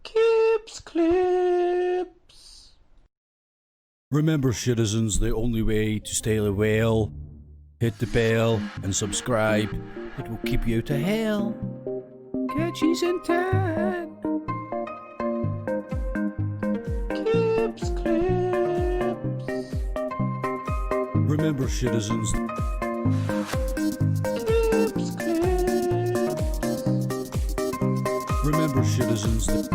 Clips. Remember, citizens, the only way to stay a whale, hit the bell and subscribe. It will keep you to hell. Catchies in 10. Clips. Remember, citizens. Clips. Remember, citizens.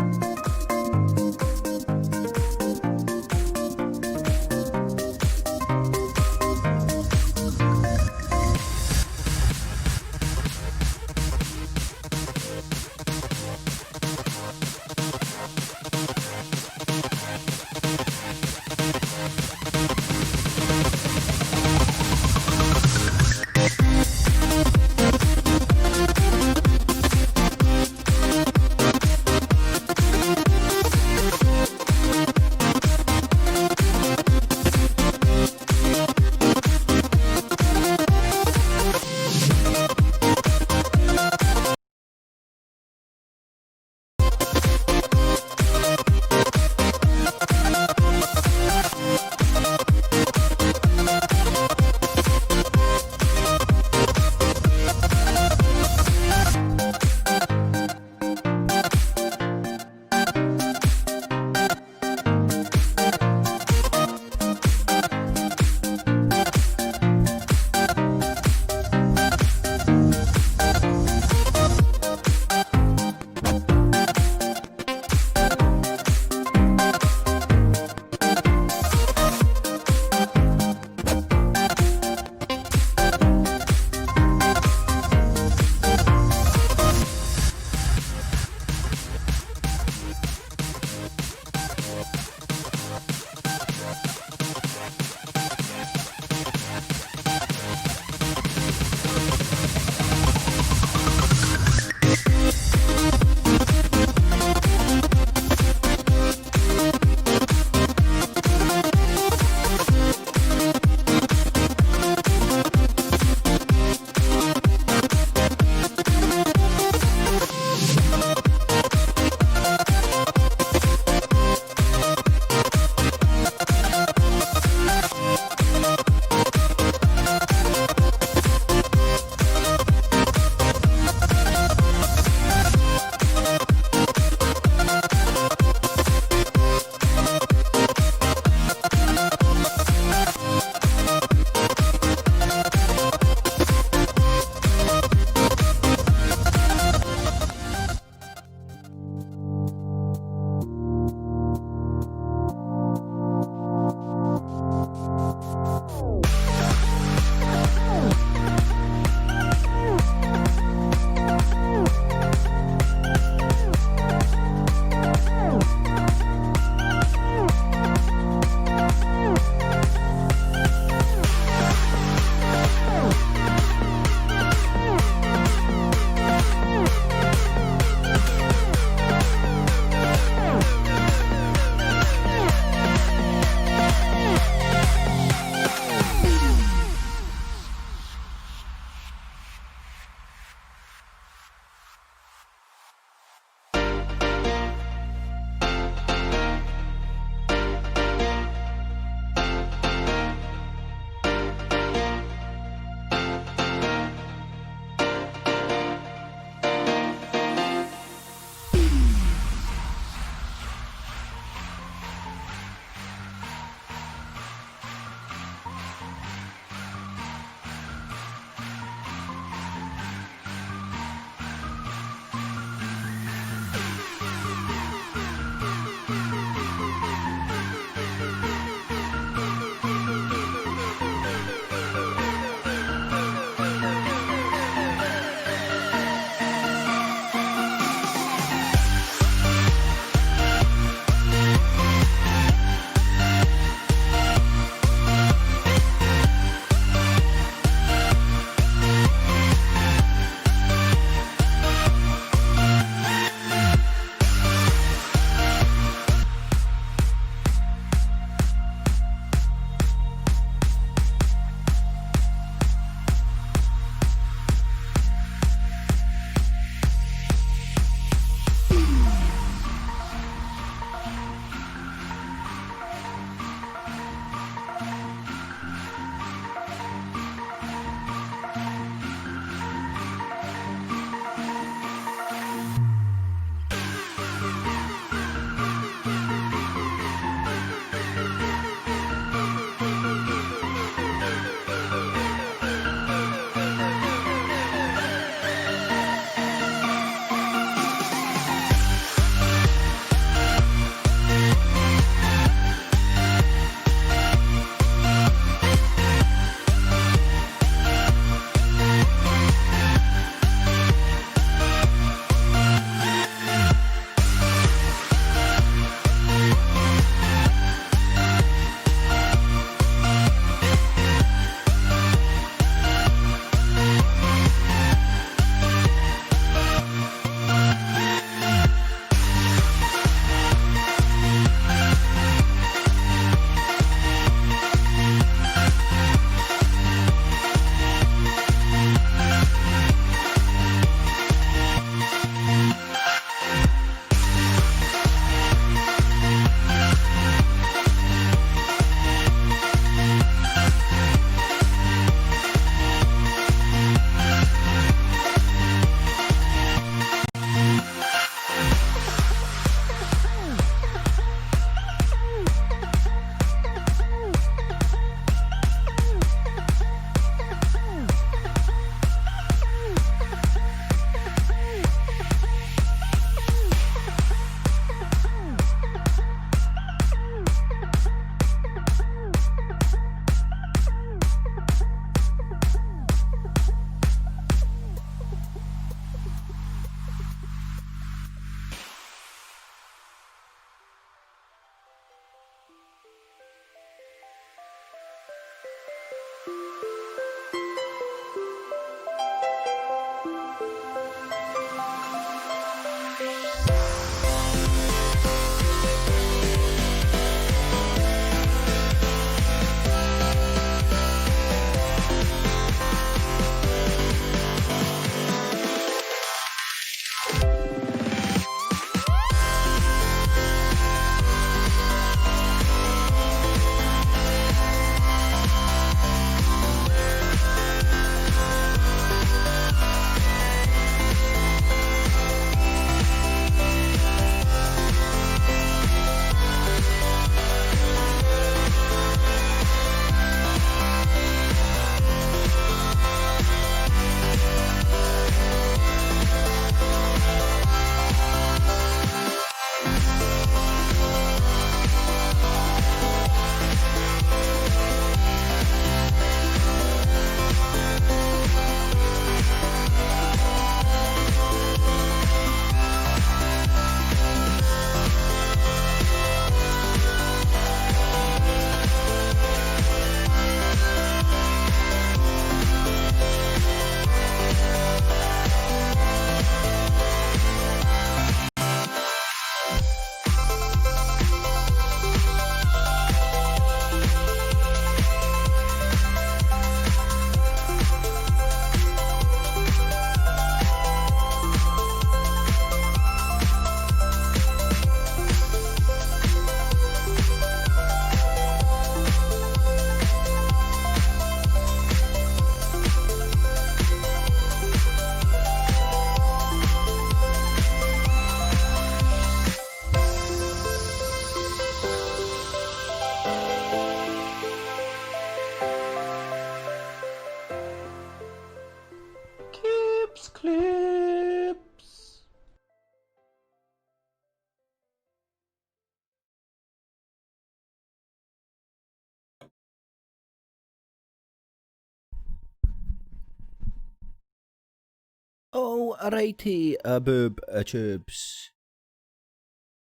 Alrighty, boob tubes.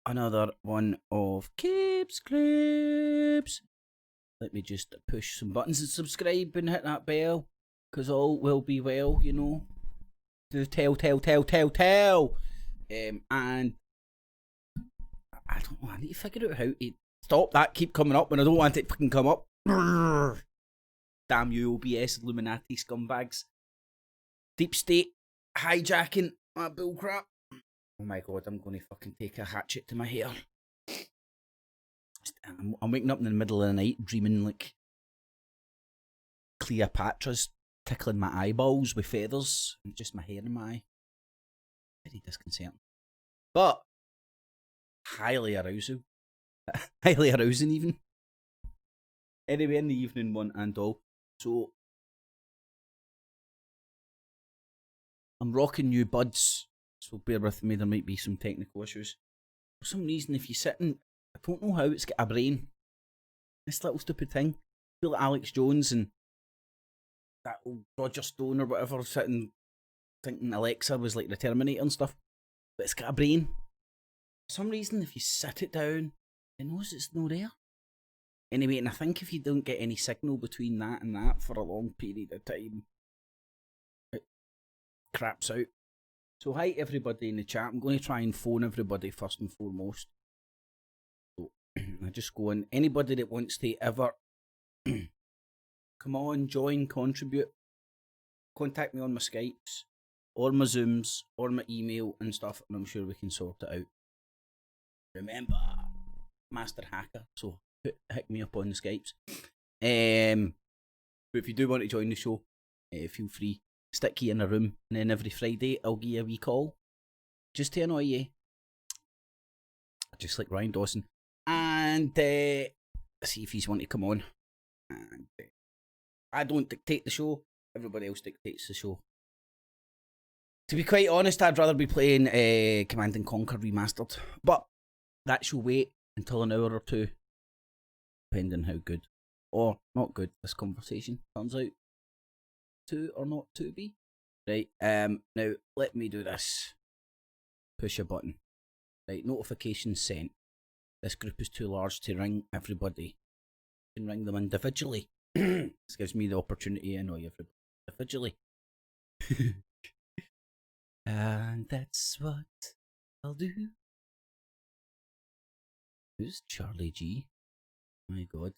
Another one of Kip's Clips. Let me just push some buttons and subscribe and hit that bell, because all will be well, you know. The tell. And I don't know, I need to figure out how to stop that keep coming up when I don't want it to fucking come up. Damn you, OBS Illuminati scumbags. Deep state hijacking my bullcrap. Oh my god, I'm going to fucking take a hatchet to my hair. I'm waking up in the middle of the night dreaming like Cleopatra's tickling my eyeballs with feathers and just my hair in my eye. Very disconcerting. But highly arousing. Highly arousing even. Anyway, in the evening one and all. So I'm rocking new buds, so bear with me, there might be some technical issues. For some reason, if you sit in, I don't know how it's got a brain. This little stupid thing. I feel like Alex Jones and that old Roger Stone or whatever sitting thinking Alexa was like the Terminator and stuff. But it's got a brain. For some reason, if you sit it down, it knows it's not there. Anyway, and I think if you don't get any signal between that and that for a long period of time, it craps out. So hi everybody in the chat. I'm going to try and phone everybody first and foremost. So I just go on. Anybody that wants to ever come on, join, contribute, contact me on my Skypes or my Zooms or my email and stuff, and I'm sure we can sort it out. Remember, Master Hacker, so hit me up on the Skypes. But if you do want to join the show, feel free. Stick you in a room, and then every Friday I'll give you a wee call, just to annoy you, just like Ryan Dawson, and see if he's want to come on. And I don't dictate the show; everybody else dictates the show. To be quite honest, I'd rather be playing Command and Conquer Remastered, but that shall wait until an hour or two, depending how good or not good this conversation turns out to or not to be. Right, now let me do this. Push a button. Right, notifications sent. This group is too large to ring everybody. You can ring them individually. This gives me the opportunity to annoy everybody individually. And that's what I'll do. Who's Charlie G? My god.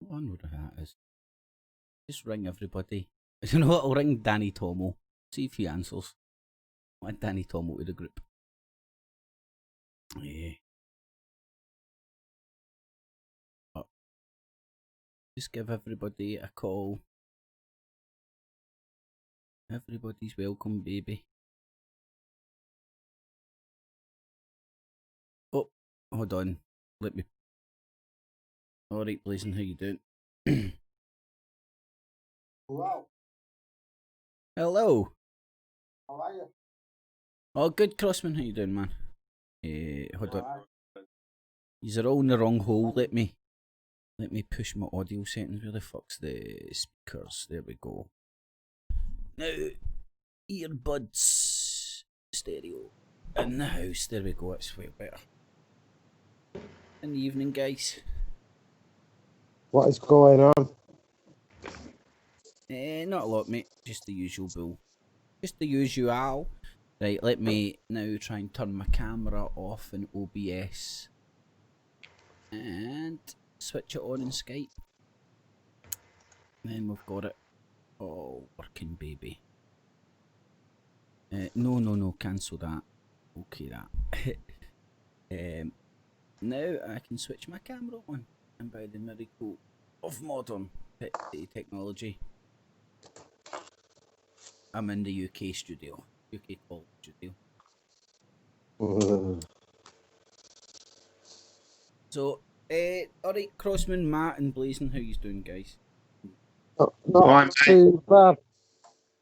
I wonder what that is. Just ring everybody. You know what? I'll ring Danny Tomo. See if he answers. I want Danny Tomo to the group. Yeah. Oh. Just give everybody a call. Everybody's welcome, baby. Oh, hold on. Let me. Alright, Blazing, how you doing? Hello. Hello. How are you? Oh, good, Crossman. How you doing, man? Hold on. These are all in the wrong hole. Let me push my audio settings. Where the fuck's the speakers? There we go. Now, earbuds, stereo in the house. There we go. It's way better. In the evening, guys. What is going on? Not a lot, mate. Just the usual bull. Just the usual. Right, let me now try and turn my camera off in OBS. And switch it on in Skype. Then we've got it all working, baby. No, cancel that. Okay, that. Now I can switch my camera on. And by the miracle of modern technology, I'm in the UK studio. UK call studio. So, alright, Crossman, Matt, and Blazing, how you doing, guys? Not too bad.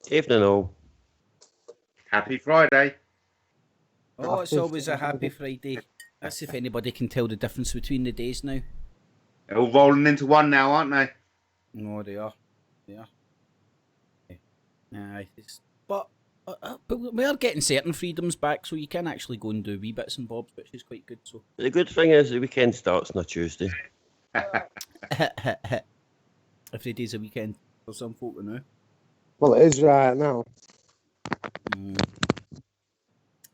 Evening all. Happy Friday. Oh, it's always a happy Friday. That's if anybody can tell the difference between the days now. They're all rolling into one now, aren't they? No, they are. But But we are getting certain freedoms back, so you can actually go and do wee bits and bobs, which is quite good. So The good thing is the weekend starts on a Tuesday. every day's a weekend for some folk now. Well, it is right now.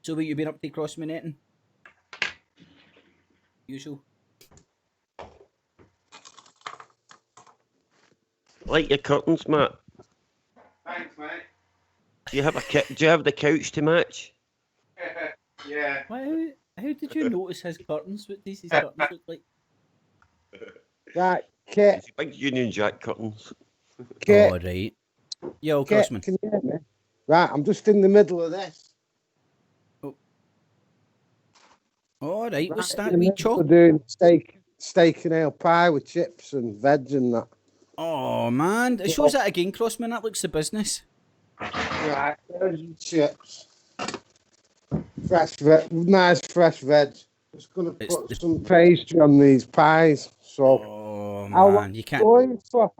So what you been up to, Crossman Netting? Usual. Like your curtains, Matt. Thanks, mate. Do you have the couch to match? Yeah. How did you notice his curtains? What does his curtains look like? Right, Kit. It's big Union Jack curtains. Kit. Oh, right. Yo, Kit, Crossman. can you hear me? Right, I'm just in the middle of this. All right, what's Right, that? in the Wee middle of chalk? doing steak and ale pie with chips and veg and that. Oh, man. It shows that again, Crossman. That looks the business. Right, there's your chips. Fresh veg, nice fresh veg. Just gonna put some pastry on these pies. So, Oh, how man. long You can't. going for?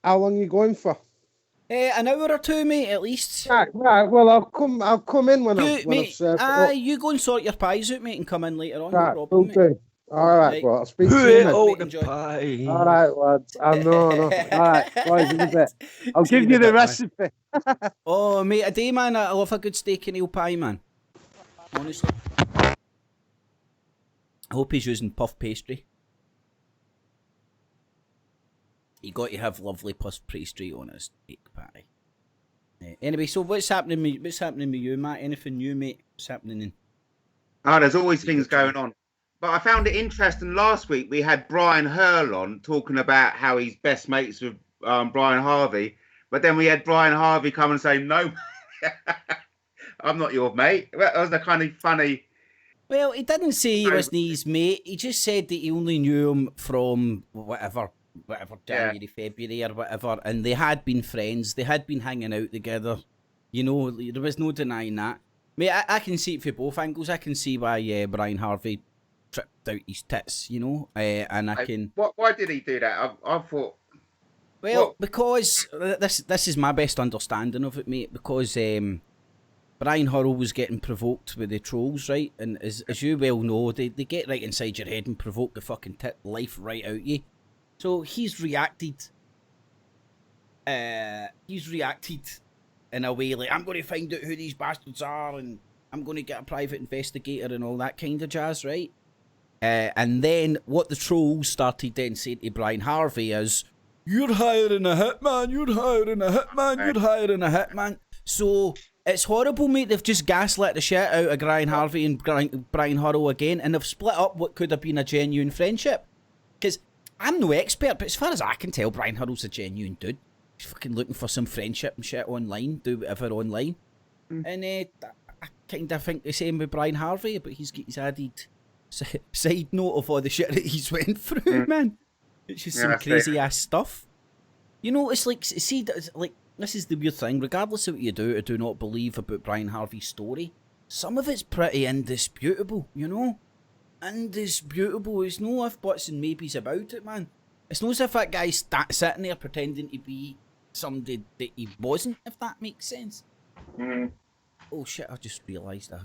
How long you going for? An hour or two, mate, at least. Right. Well, I'll come in when I've served it up. You go and sort your pies out, mate, and come in later on. Right, No problem, mate. okay. All right, Right. well, I'll speak to Who you ate then. all the Enjoy. pie? All right, lads. I know. All right, boys, in a bit. I'll See you give in you a the bit, man. recipe. Oh, mate, a day, man. I love a good steak and ale pie, man. Honestly. I hope he's using puff pastry. You got to have lovely puff pastry on a steak pie. Anyway, so what's happening with you, Matt? Anything new, mate? What's happening in? Oh, there's always things going on. But I found it interesting. Last week we had Brian Hurl on talking about how he's best mates with Brian Harvey. But then we had Brian Harvey come and say, no, I'm not your mate. That was a kind of funny. Well, he didn't say he wasn't his mate. He just said that he only knew him from whatever January, February or whatever. And they had been friends. They had been hanging out together. You know, there was no denying that. Mate, I can see it for both angles. I can see why Brian Harvey tripped out his tits, you know, and I can. Why did he do that? I thought. Well, because this is my best understanding of it, mate. Because Brian Hurl was getting provoked with the trolls, right? And as you well know, they get right inside your head and provoke the fucking life right out you. So he's reacted. In a way like, I'm going to find out who these bastards are, and I'm going to get a private investigator and all that kind of jazz, right? And then what the trolls started then saying to Brian Harvey is, you're hiring a hitman, you're hiring a hitman, you're hiring a hitman. So it's horrible, mate. They've just gaslit the shit out of Brian Harvey and Brian Hurl again, and they've split up what could have been a genuine friendship. Because I'm no expert, but as far as I can tell, Brian Hurl's a genuine dude. He's fucking looking for some friendship and shit online, do whatever online. And I kind of think the same with Brian Harvey, but he's got his added side note of all the shit that he's went through, man. It's just some crazy ass stuff. You know, it's like, see, like, this is the weird thing. Regardless of what you do or do not believe about Brian Harvey's story, some of it's pretty indisputable, you know? Indisputable. There's no if, buts, and maybes about it, man. It's not as if that guy's sitting there pretending to be somebody that he wasn't, if that makes sense. Oh shit, I just realised I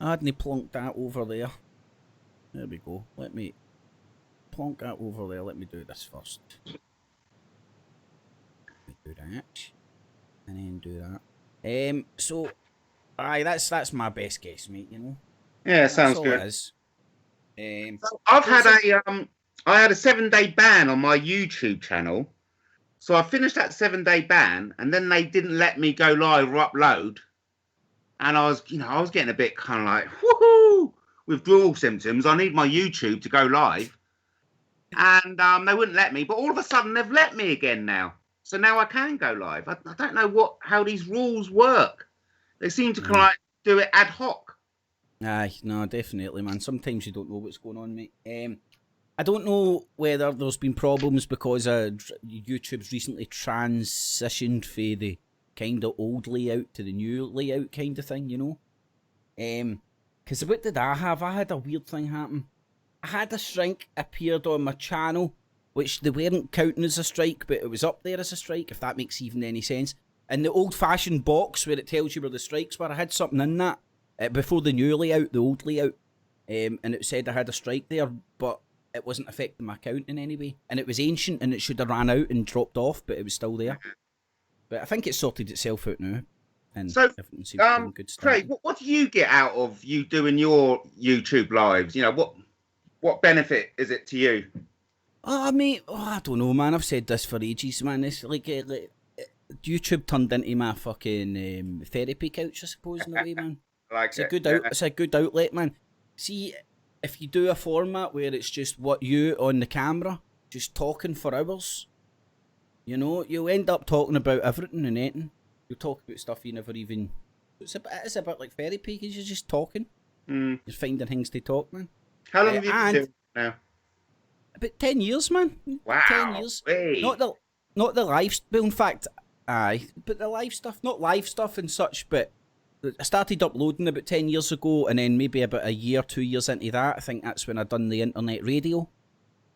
hadn't plunked that over there. There we go. Let me plonk that over there. Let me do this first. Let me do that. And then do that. So, aye, that's my best guess, mate, you know? Yeah, sounds all good. It is. I've had I had a 7-day ban on my YouTube channel. So I finished that 7-day ban, and then they didn't let me go live or upload. And I was getting a bit kind of like, woohoo, withdrawal symptoms. I need my YouTube to go live. And they wouldn't let me, but all of a sudden they've let me again now. So now I can go live. I don't know how these rules work. They seem to kind of like do it ad hoc. Aye, no, definitely, man. Sometimes you don't know what's going on, mate. I don't know whether there's been problems because YouTube's recently transitioned from the kind of old layout to the new layout kind of thing, you know? Because what did I have? I had a weird thing happen. I had a strike appeared on my channel, which they weren't counting as a strike, but it was up there as a strike, if that makes even any sense. And the old-fashioned box where it tells you where the strikes were, I had something in that before the new layout, the old layout, and it said I had a strike there, but it wasn't affecting my account in any way. And it was ancient, and it should have ran out and dropped off, but it was still there. But I think it's sorted itself out now. And so, everything seems to be in good Craig, what do you get out of you doing your YouTube lives? You know, what benefit is it to you? Oh, mate, I don't know, man. I've said this for ages, man. It's like YouTube turned into my fucking therapy couch, I suppose, in a way, man. It's a good outlet, man. See, if you do a format where it's just what you on the camera, just talking for hours, you know, you'll end up talking about everything and anything. You'll talk about stuff you never even... It's a bit like therapy, because you're just talking. You're finding things to talk, man. How long have you been doing it now? About 10 years, man. Wow. 10 years. Hey. Not the live... Well, in fact, aye. But the live stuff. Not live stuff and such, but... I started uploading about 10 years ago, and then maybe about a year, 2 years into that, I think that's when I done the internet radio.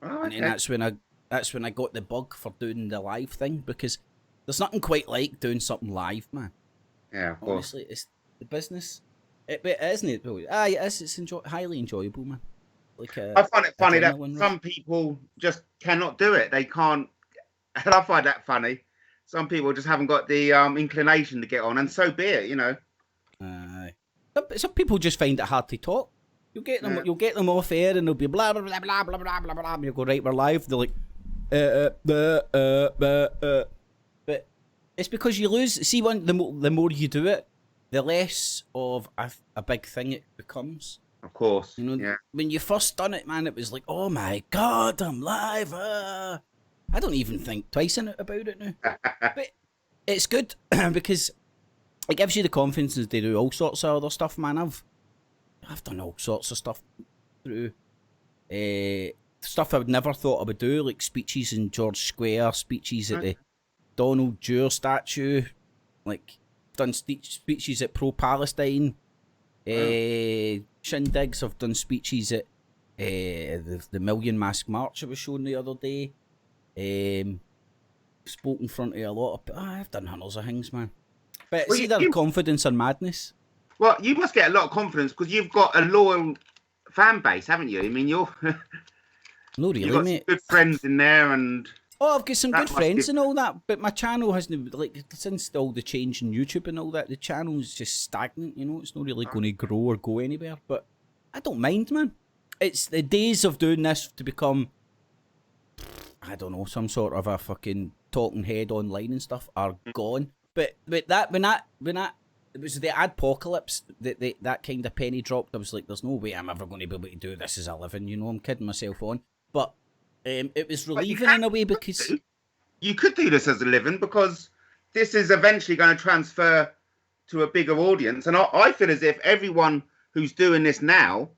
Oh, okay. And then that's when I got the bug for doing the live thing, because there's nothing quite like doing something live, man. Yeah, of course. Honestly, it's the business. But isn't it? Aye, it is. It's highly enjoyable, man. Like I find it funny that some people just cannot do it. They can't, and I find that funny. Some people just haven't got the inclination to get on, and so be it, you know. Some people just find it hard to talk. You'll get them off air, and they'll be blah blah blah blah blah blah blah blah. And you'll go, right, we're live. They're like, but it's because you lose. See, the more you do it, the less of a big thing it becomes. Of course, you know. When you first done it, man, it was like, oh my god, I'm live. I don't even think twice about it now. But it's good because it gives you the confidence to do all sorts of other stuff, man. I've done all sorts of stuff through stuff I would never thought I would do, like speeches in George Square, speeches at the Donald Dewar statue, like done speeches at pro-Palestine shindigs. I've done speeches at the Million Mask March I was showing the other day. Spoke in front of a lot of... I've done hundreds of things, man. But it's either confidence or madness. Well, you must get a lot of confidence because you've got a loyal fan base, haven't you? I mean, no, really, you've got mate. Good friends in there, and I've got some good friends and all that. But my channel hasn't, like, since all the change in YouTube and all that, the channel is just stagnant. You know, it's not really going to grow or go anywhere. But I don't mind, man. It's the days of doing this to become, I don't know, some sort of a fucking talking head online and stuff are gone. But that when it was the adpocalypse that kind of penny dropped. I was like, there's no way I'm ever going to be able to do this as a living. You know, I'm kidding myself on. But it was relieving in a way because you could do this as a living because this is eventually going to transfer to a bigger audience. And I feel as if everyone who's doing this now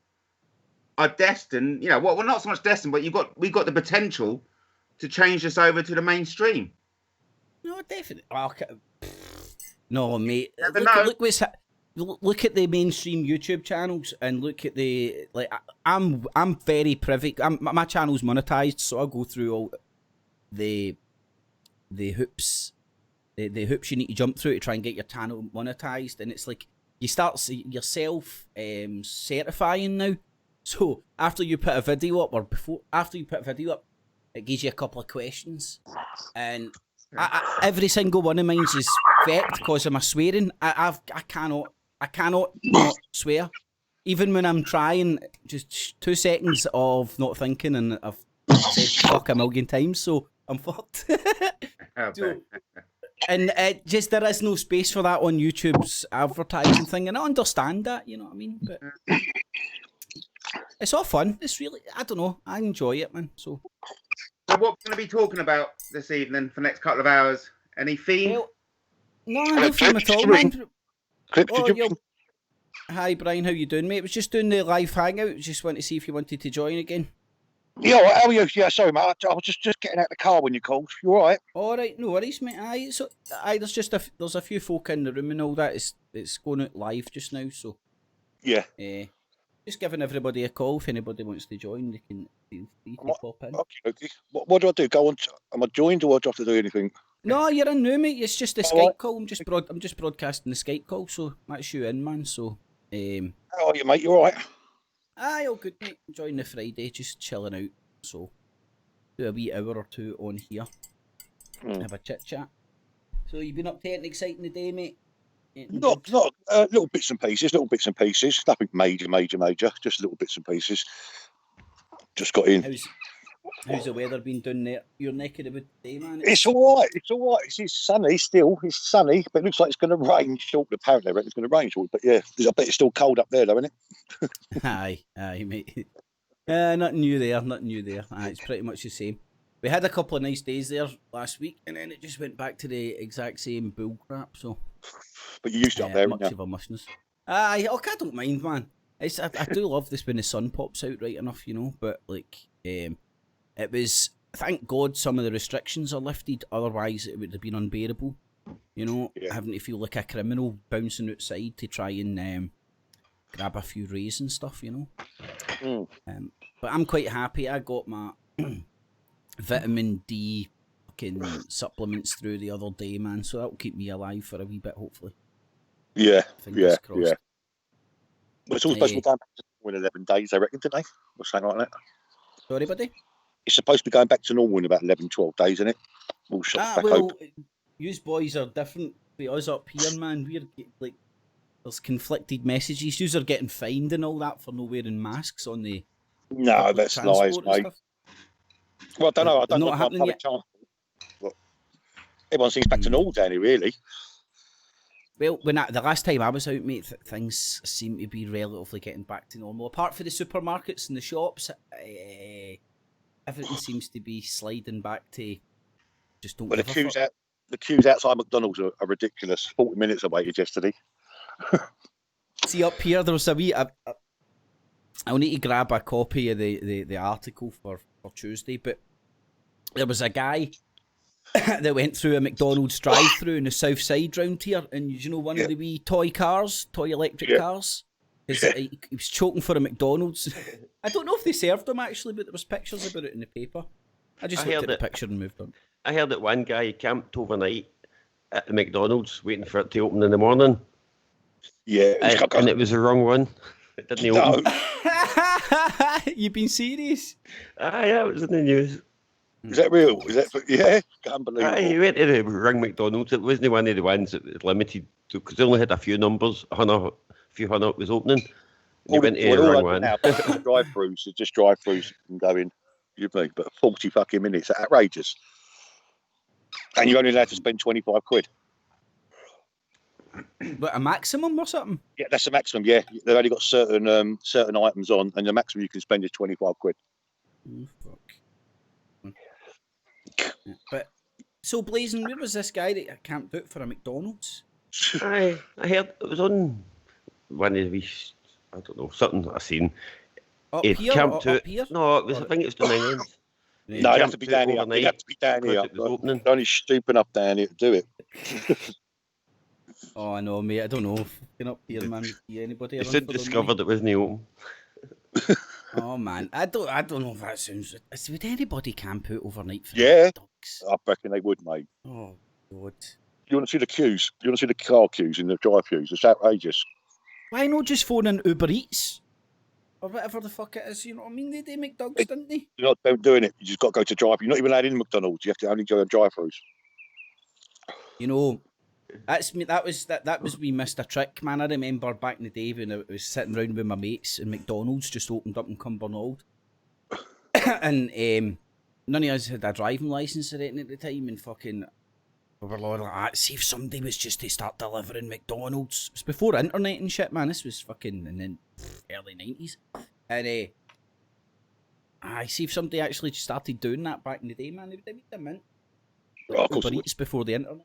are destined. You know, well, we're not so much destined, but we got the potential to change this over to the mainstream. No, definitely. No, mate. Look at the mainstream YouTube channels and look at the I'm very privy. My channel's monetized, so I go through all the hoops, the hoops you need to jump through to try and get your channel monetized. And it's like you start yourself certifying now. So after you put a video up, it gives you a couple of questions, and every single one of mine is fecked because of my swearing. I cannot not swear, even when I'm trying. Just 2 seconds of not thinking, and I've said fuck a million times, so I'm fucked. And just there is no space for that on YouTube's advertising thing, and I understand that, you know what I mean. But it's all fun. It's really, I don't know, I enjoy it, man. So what we're going to be talking about this evening for the next couple of hours? Any theme? Well, no theme at all, man. Hi, Brian. How you doing, mate? I was just doing the live hangout. Just want to see if you wanted to join again. Yeah, how are you? Yeah, sorry, mate. I was just getting out of the car when you called. You all right? All right, no worries, mate. Aye, so there's just there's a few folk in the room and all that. It's going out live just now, so yeah. Just giving everybody a call. If anybody wants to join, they can feel free to pop in. Okay. What do I do? Go on? Am I joined, or do I have to do anything? No, you're in now, mate. It's just a All Skype right. call. I'm just broadcasting the Skype call, so that's you in, man. So, How are you, mate? You all right? aye, all good, mate. Enjoying the Friday, just chilling out. So, do a wee hour or two on here. Have a chit chat. So, you been up to anything exciting today, mate? Not little bits and pieces. Nothing major. Just little bits and pieces. Just got in. How's the weather been down there? Your neck of the wood today, man? It's all right. It's sunny still. It's sunny, but it looks like it's going to rain shortly. Apparently, I reckon it's going to rain shortly. But yeah, I bet it's still cold up there, though, isn't it? Aye, mate. Nothing new there. Aye, it's pretty much the same. We had a couple of nice days there last week, and then it just went back to the exact same bull crap. So, But you used to up there, much aren't of a muchness. Aye, I don't mind, man. I do love this when the sun pops out right enough, you know. But like, it was, thank God, some of the restrictions are lifted. Otherwise, it would have been unbearable. You know, having to feel like a criminal bouncing outside to try and grab a few rays and stuff. You know. But I'm quite happy. I got my vitamin D fucking supplements through the other day, man. So that'll keep me alive for a wee bit, hopefully. Fingers crossed. yeah. Well, it's all supposed to be going back to 11 days, I reckon, didn't they? Or something like that. Sorry, buddy? It's supposed to be going back to normal in about 11, 12 days, isn't it? All shops back open. Yous boys are different to us up here, man. We're like, there's conflicted messages. Yous are getting fined and all that for not wearing masks on the No, that's lies, mate. Stuff. Well, I don't know. I don't Not know about happening public yet? transport. But everyone seems back to normal, Danny, really. Well, the last time I was out, mate, things seem to be relatively getting back to normal. Apart from the supermarkets and the shops, everything seems to be sliding back to just don't. But give a fuck. the queues outside McDonald's are ridiculous. 40 minutes I waited yesterday. See, up here there was a wee. I'll need to grab a copy of the article for Tuesday, but there was a guy that went through a McDonald's drive-through in the south side round here, and you know one of the wee toy electric cars? He was choking for a McDonald's. I don't know if they served him actually, but there was pictures about it in the paper. I looked at the picture and moved on. I heard that one guy camped overnight at the McDonald's waiting for it to open in the morning. Yeah, and it was the wrong one. It didn't open. You been serious? Yeah, it was in the news. Is that real? Unbelievable. He went to the wrong McDonald's. It wasn't one of the ones that was limited to, because they only had a few numbers. A few hundred was opening. You went to the wrong one. Drive-throughs, just drive-throughs and go in. You mean, but 40 fucking minutes, outrageous. And you're only allowed to spend 25 quid. But a maximum or something? Yeah, that's the maximum. Yeah, they've only got certain items on, and the maximum you can spend is 25 quid. Oh, fuck. But so blazing, where was this guy that camped out for a McDonald's? I heard it was on one of these, I don't know, something I seen. Up here? Up here? No, it was, I think it's down England. No, it'd have to be down here. It'd have to be down here. It was opening. Only stupid enough down here to do it. Oh, I know, mate. I don't know. Fucking up here, man. Anybody? They soon discovered it wasn't open. Oh man, I don't know if that sounds. Would anybody camp out overnight for dogs? I reckon they would, mate. Oh God. You want to see the queues? You want to see the car queues in the drive-throughs? It's outrageous. Why not just phone in Uber Eats or whatever the fuck it is? You know what I mean? They make dogs, didn't they? You're not doing it. You just got to go to drive. You're not even allowed in McDonald's. You have to only go on drive-throughs. You know, that's me. That was we missed a trick, man. I remember back in the day when I was sitting around with my mates and McDonald's just opened up in Cumbernauld, and none of us had a driving license or anything at the time, and fucking we were like, see if somebody was just to start delivering McDonald's. It was before internet and shit, man. This was fucking in the early 90s, and I see if somebody actually just started doing that back in the day, man. They would have mint. Uber Eats before the internet.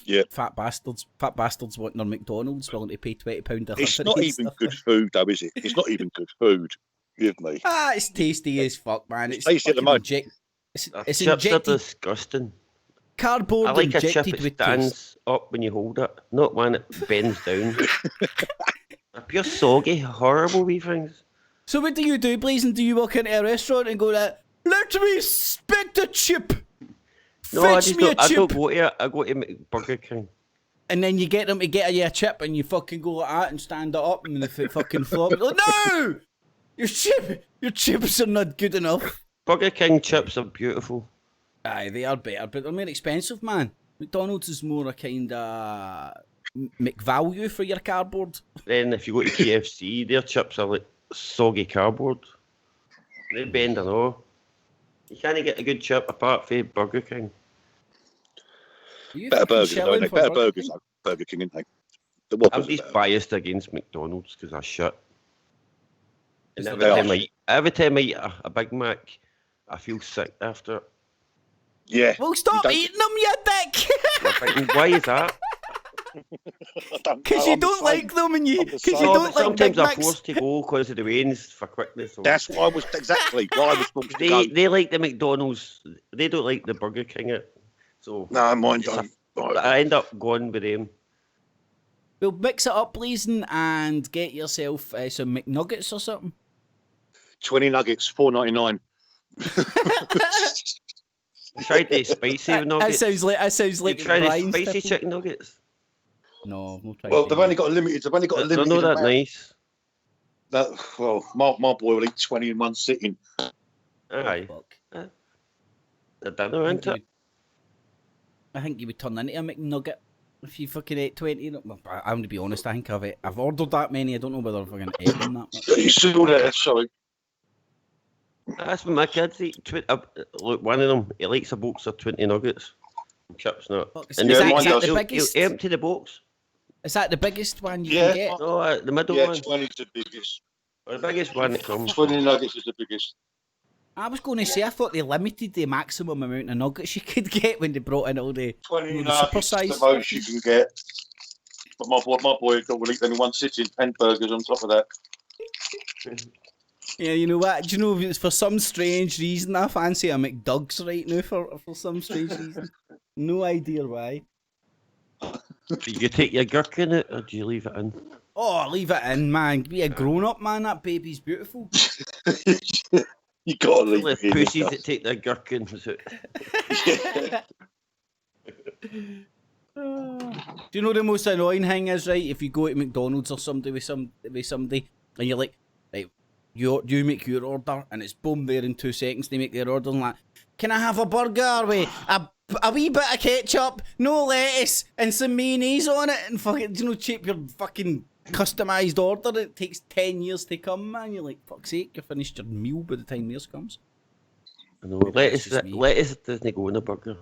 Yeah. Fat bastards wanting their McDonald's, willing to pay £20 delivery. It's not even good food, though, is it? It's not even good food. Give me. It's tasty as fuck, man. It's tasty at the moment. It's Chips injected. are disgusting. Cardboard I like a chip injected that with stands taste. up when you hold it, not one that bends down. They're pure soggy, horrible wee things. So what do you do, Blazing? Do you walk into a restaurant and go like, let me spit the chip? No, I Fetch just me a don't, I chip. don't go to it. I go to Burger King. And then you get them to get you a chip, and you fucking go like that and stand it up, and if it fucking flops, like, no, your chips are not good enough. Burger King chips are beautiful. Aye, they are better, but they're more expensive, man. McDonald's is more a kind of McValue for your cardboard. Then if you go to KFC, their chips are like soggy cardboard. They bend and all. You can't get a good chip apart from Burger King. Better burgers, don't they? Better burgers like Burger King, ain't they? I'm just biased against McDonald's because I shit. And every time I eat a Big Mac, I feel sick after. Yeah. Well, stop eating them, you dick! I'm thinking, why is that? Because you don't like them, and you don't like sometimes Big I'm Macs. forced to go because of the rains for quickness. So. That's why I was exactly why I was supposed to go. They like the McDonald's. They don't like the Burger King. So no, mine don't. I end up going with them. Well, mix it up, please, and get yourself some McNuggets or something. 20 nuggets, $4.99. Tried the spicy nuggets. That sounds like you tried the Brian's spicy tipple. chicken nuggets. No, no. Well, they've only got a limited. They've only got a limited. They're not that nice. My boy will eat 20 in one sitting. Aye. The dinner, isn't it? I think you would turn into a McNugget if you fucking ate 20. Well, I'm going to be honest, I think I've ordered that many. I don't know whether I've fucking ate them that much. You saw that, sorry. That's what my kids eat. Look, one of them, he likes a box of 20 nuggets. Chips, not. And is that the biggest? He'll empty the box. Is that the biggest one you can get? No, the middle one. 20 is the biggest. Or the biggest one that comes. 20 nuggets is the biggest. I was going to say, I thought they limited the maximum amount of nuggets you could get when they brought in all the 20 the super nuggets size. is the most you can get. But my boy will eat them in one sitting, and burgers on top of that. Yeah, you know what? Do you know, for some strange reason, I fancy a McDuck's right now for some strange reason. No idea why. Do you take your gherkin out or do you leave it in? Oh, leave it in, man. Be a grown-up, man. That baby's beautiful. You gotta leave it in. Pussies that take their gherkins out. Do you know the most annoying thing is, right? If you go to McDonald's or something with somebody, and you're like, right, you make your order, and it's boom there in 2 seconds. They make their order and like, can I have a burger with a wee bit of ketchup, no lettuce, and some mayonnaise on it, and fucking, do you know, cheap your fucking customised order? It takes 10 years to come, man. You're like, fuck's sake, you finished your meal by the time theirs comes. I know, lettuce doesn't go in a burger.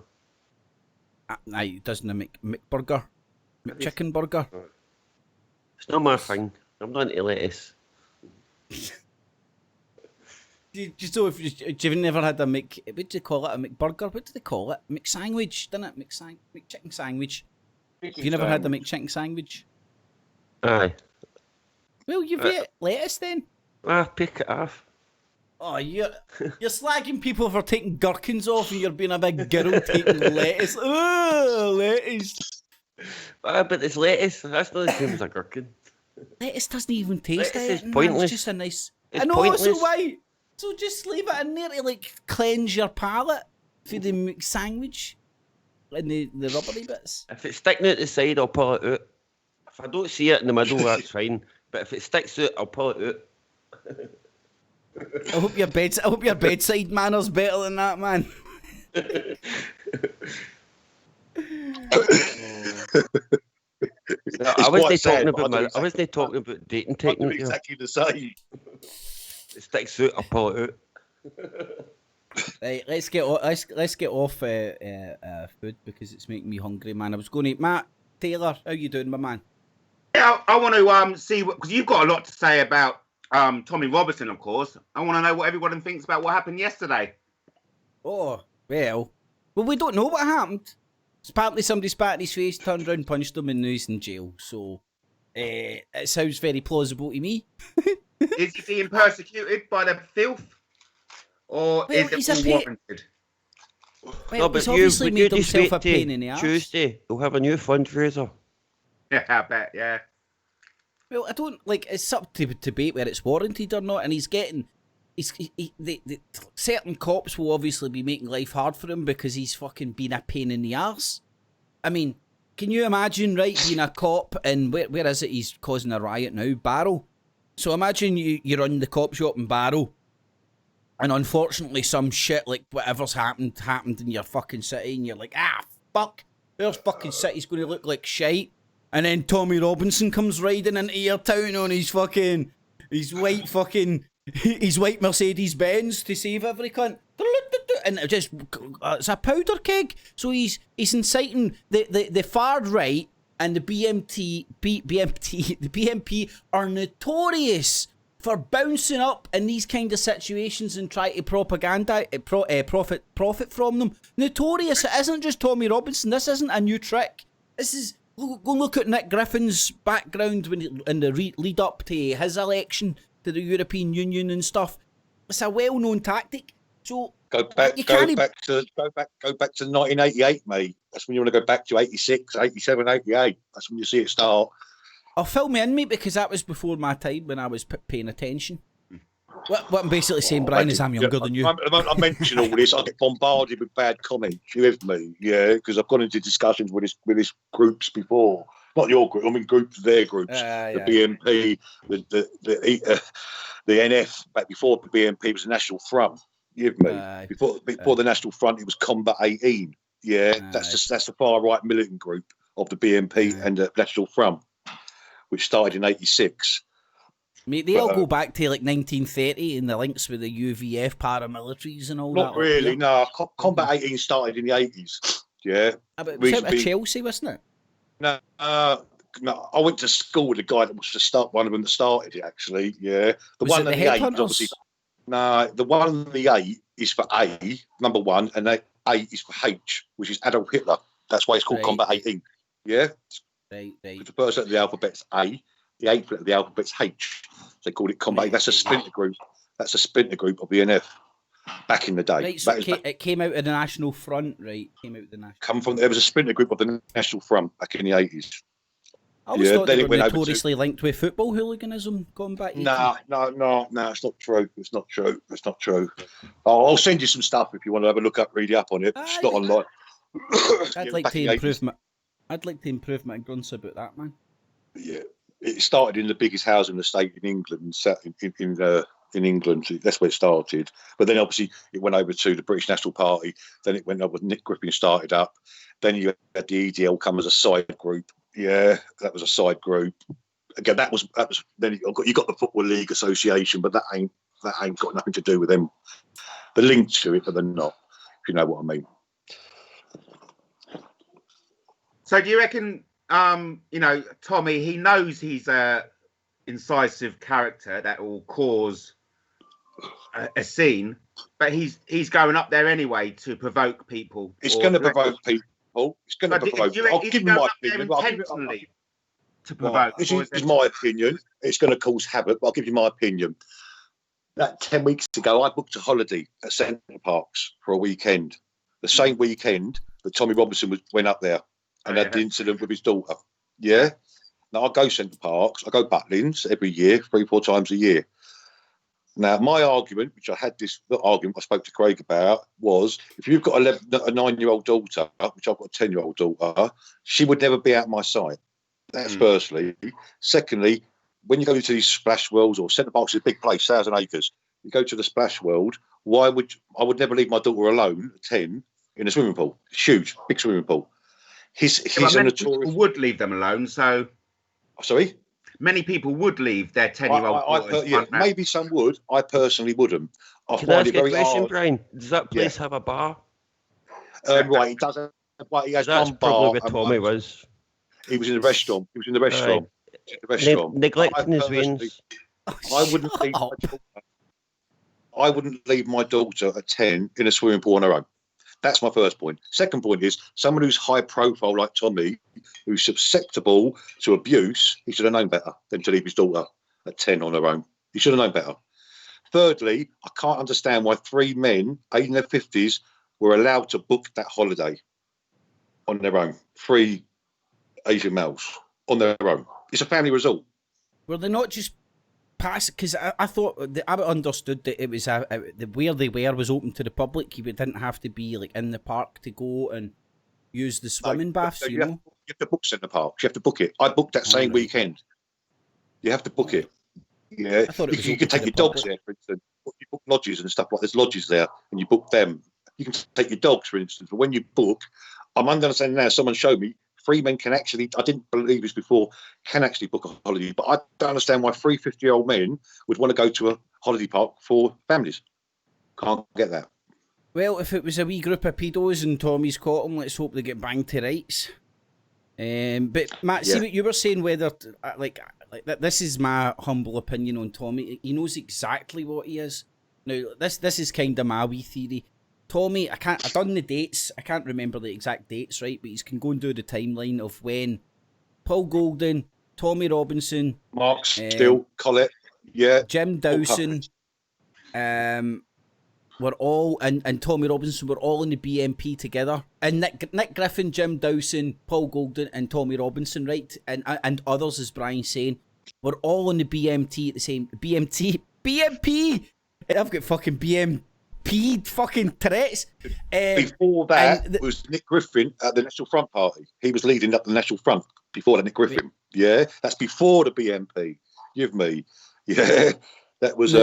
Aye, it doesn't a McBurger, McChicken burger. It's not my thing. I'm not into lettuce. Do you know if you've never had a what do they call it? A McBurger? What do they call it? McSandwich, didn't it? McChicken sandwich. Have you never had a McChicken sandwich? Aye. Well, you've ate lettuce then. Pick it off. Oh, you're slagging people for taking gherkins off, and you're being a big girl taking lettuce. Oh, lettuce. But it's lettuce. That's not the same as a gherkin. Lettuce doesn't even taste Lettuce it. is pointless. It's just a nice. It's I know. pointless. So why? So just leave it in there to like cleanse your palate for the McSandwich and the rubbery bits. If it's sticking out the side, I'll pull it out. If I don't see it in the middle, that's fine. But if it sticks out, I'll pull it out. I hope your bedside manner's better than that, man. I wasn't talking about dating technique. Exactly the same. It sticks out, I'll pull it out. Right, let's get off food because it's making me hungry, man. I was going to Matt Taylor. How you doing, my man? Yeah, I want to see because you've got a lot to say about Tommy Robertson, of course. I want to know what everyone thinks about what happened yesterday. Oh, well, we don't know what happened. Apparently somebody spat in his face, turned around, punched him, and now he's in jail. So, it sounds very plausible to me. Is he being persecuted by the filth? Or is it all warranted? Well, No, but he's obviously when you made himself a just wait pain in the arse. Tuesday, we'll have a new fundraiser. Yeah, I bet, yeah. Well, I don't, like, it's up to debate whether it's warranted or not, and he's getting certain cops will obviously be making life hard for him because he's fucking been a pain in the arse. I mean, can you imagine, right, being a cop and where is it he's causing a riot now? Barrow. So imagine you run the cop shop in Barrow, and unfortunately some shit like whatever's happened in your fucking city, and you're like, fuck, there's fucking city's going to look like shite. And then Tommy Robinson comes riding into your town on his white Mercedes Benz to save every cunt. And it's a powder keg. So he's inciting the far right, and the BNP are notorious for bouncing up in these kind of situations and try to profit from them. Notorious. It isn't just Tommy Robinson. This isn't a new trick. This is, go look at Nick Griffin's background in the lead up to his election to the European Union and stuff. It's a well-known tactic. So go back to 1988, mate. That's when you want to go back to 86, 87, 88. That's when you see it start. I'll fill me in, mate, because that was before my time when I was paying attention. What I'm basically saying, Brian, is I'm younger than you. I mention all this, I get bombarded with bad comments. You with me? Yeah, because I've gone into discussions with this groups before. Not your group, I mean groups, their groups. The BNP, the NF, back before the BNP was the National Front. You with me? Before the National Front, it was Combat 18. Yeah, that's the far right militant group of the BNP and the National Front, which started in 86. Mate, they all go back to like 1930 and the links with the UVF paramilitaries and all that. Not really, no. Combat 18 started in the 80s. Yeah. But it was out of Chelsea, wasn't it? No, I went to school with a guy that was one of them that started it, actually. Yeah. The one in the 8 obviously. No, the one in the 8 is for A, number 1, and the 8 is for H, which is Adolf Hitler. That's why it's called Combat 18. Yeah. Right. The first letter of the alphabet's A, the 8th letter of the alphabet's H. They called it Combat. That's a splinter group. That's a splinter group of the NF back in the day. Right, so it came out of the National Front, right? There was a splinter group of the National Front back in the 80s. I always thought they were notoriously linked with football hooliganism going back. No, it's not true. It's not true. I'll send you some stuff if you want to have a look up, read up on it. It's not online. I'd like to improve my ignorance about that, man. Yeah. It started in the biggest housing estate in England, in England. That's where it started. But then obviously it went over to the British National Party. Then it went over. Nick Griffin started up. Then you had the EDL come as a side group. Yeah, that was a side group. Again, that was. Then you got the Football League Association, but that ain't got nothing to do with them. The link to it, but they're not. If you know what I mean. So do you reckon? Tommy, he knows he's a incisive character that will cause a scene, but he's going up there anyway to provoke people. It's going to provoke people. It's going to provoke. I'll give you my opinion. To provoke. This is my opinion. It's going to cause havoc, but I'll give you my opinion. That 10 weeks ago, I booked a holiday at Centre Parks for a weekend. The same weekend that Tommy Robinson went up there. And had the incident with his daughter. Yeah. Now I go Centre Parks. I go Butlins every year, 3-4 times a year. Now my argument, which I had this argument I spoke to Craig about, was if you've got a 9-year-old daughter, which I've got a 10-year-old daughter, she would never be out of my sight. That's firstly. Secondly, when you go to these splash worlds, or Centre Parks is a big place, 1,000 acres. You go to the splash world. I would never leave my daughter alone at 10 in a swimming pool. It's huge, big swimming pool. He's a notorious. People would leave them alone, so. Sorry? Many people would leave their 10-year-old. Maybe some would. I personally wouldn't. Can I ask a question, Brian? Does that place have a bar? Right, it doesn't. He has one bar. Probably where Tommy was. He was in the restaurant. Neglecting his veins. I wouldn't leave my daughter at 10 in a swimming pool on her own. That's my first point. Second point is someone who's high profile like Tommy, who's susceptible to abuse, he should have known better than to leave his daughter at 10 on her own. He should have known better. Thirdly, I can't understand why 3 men, 8 in their 50s, were allowed to book that holiday on their own. 3 Asian males on their own. It's a family resort. Were they not just pass, because I thought, I understood that it was where they were was open to the public. You didn't have to be like in the park to go and use the swimming baths, you know? You have to book Centre Parks. You have to book it. I booked that same weekend. You have to book it. Yeah, you can take your dogs there, for instance. You book lodges and stuff like there's lodges there, and you book them. You can take your dogs, for instance. But when you book, I'm understanding now. Someone showed me 3 men can actually. I didn't believe this before. Can actually book a holiday, but I don't understand why 3 50-year-old men would want to go to a holiday park for families. Can't get that. Well, if it was a wee group of pedos and Tommy's caught them, let's hope they get banged to rights. But Matt, see what you were saying. Whether like this is my humble opinion on Tommy. He knows exactly what he is. Now, this is kind of my wee theory. Tommy, I've done the dates. I can't remember the exact dates, right? But he can go and do the timeline of when Paul Golden, Tommy Robinson, Mark Still, Collett, Jim Dawson, were all and Tommy Robinson were all in the BMP together. And Nick Griffin, Jim Dawson, Paul Golden, and Tommy Robinson, right? And others, as Brian's saying, were all in the BMT at the same BMP. I've got fucking BMP fucking Tourette's. Before that was Nick Griffin at the National Front Party. He was leading up the National Front before that. Nick Griffin. Yeah, that's before the BMP. Give me. Yeah, that was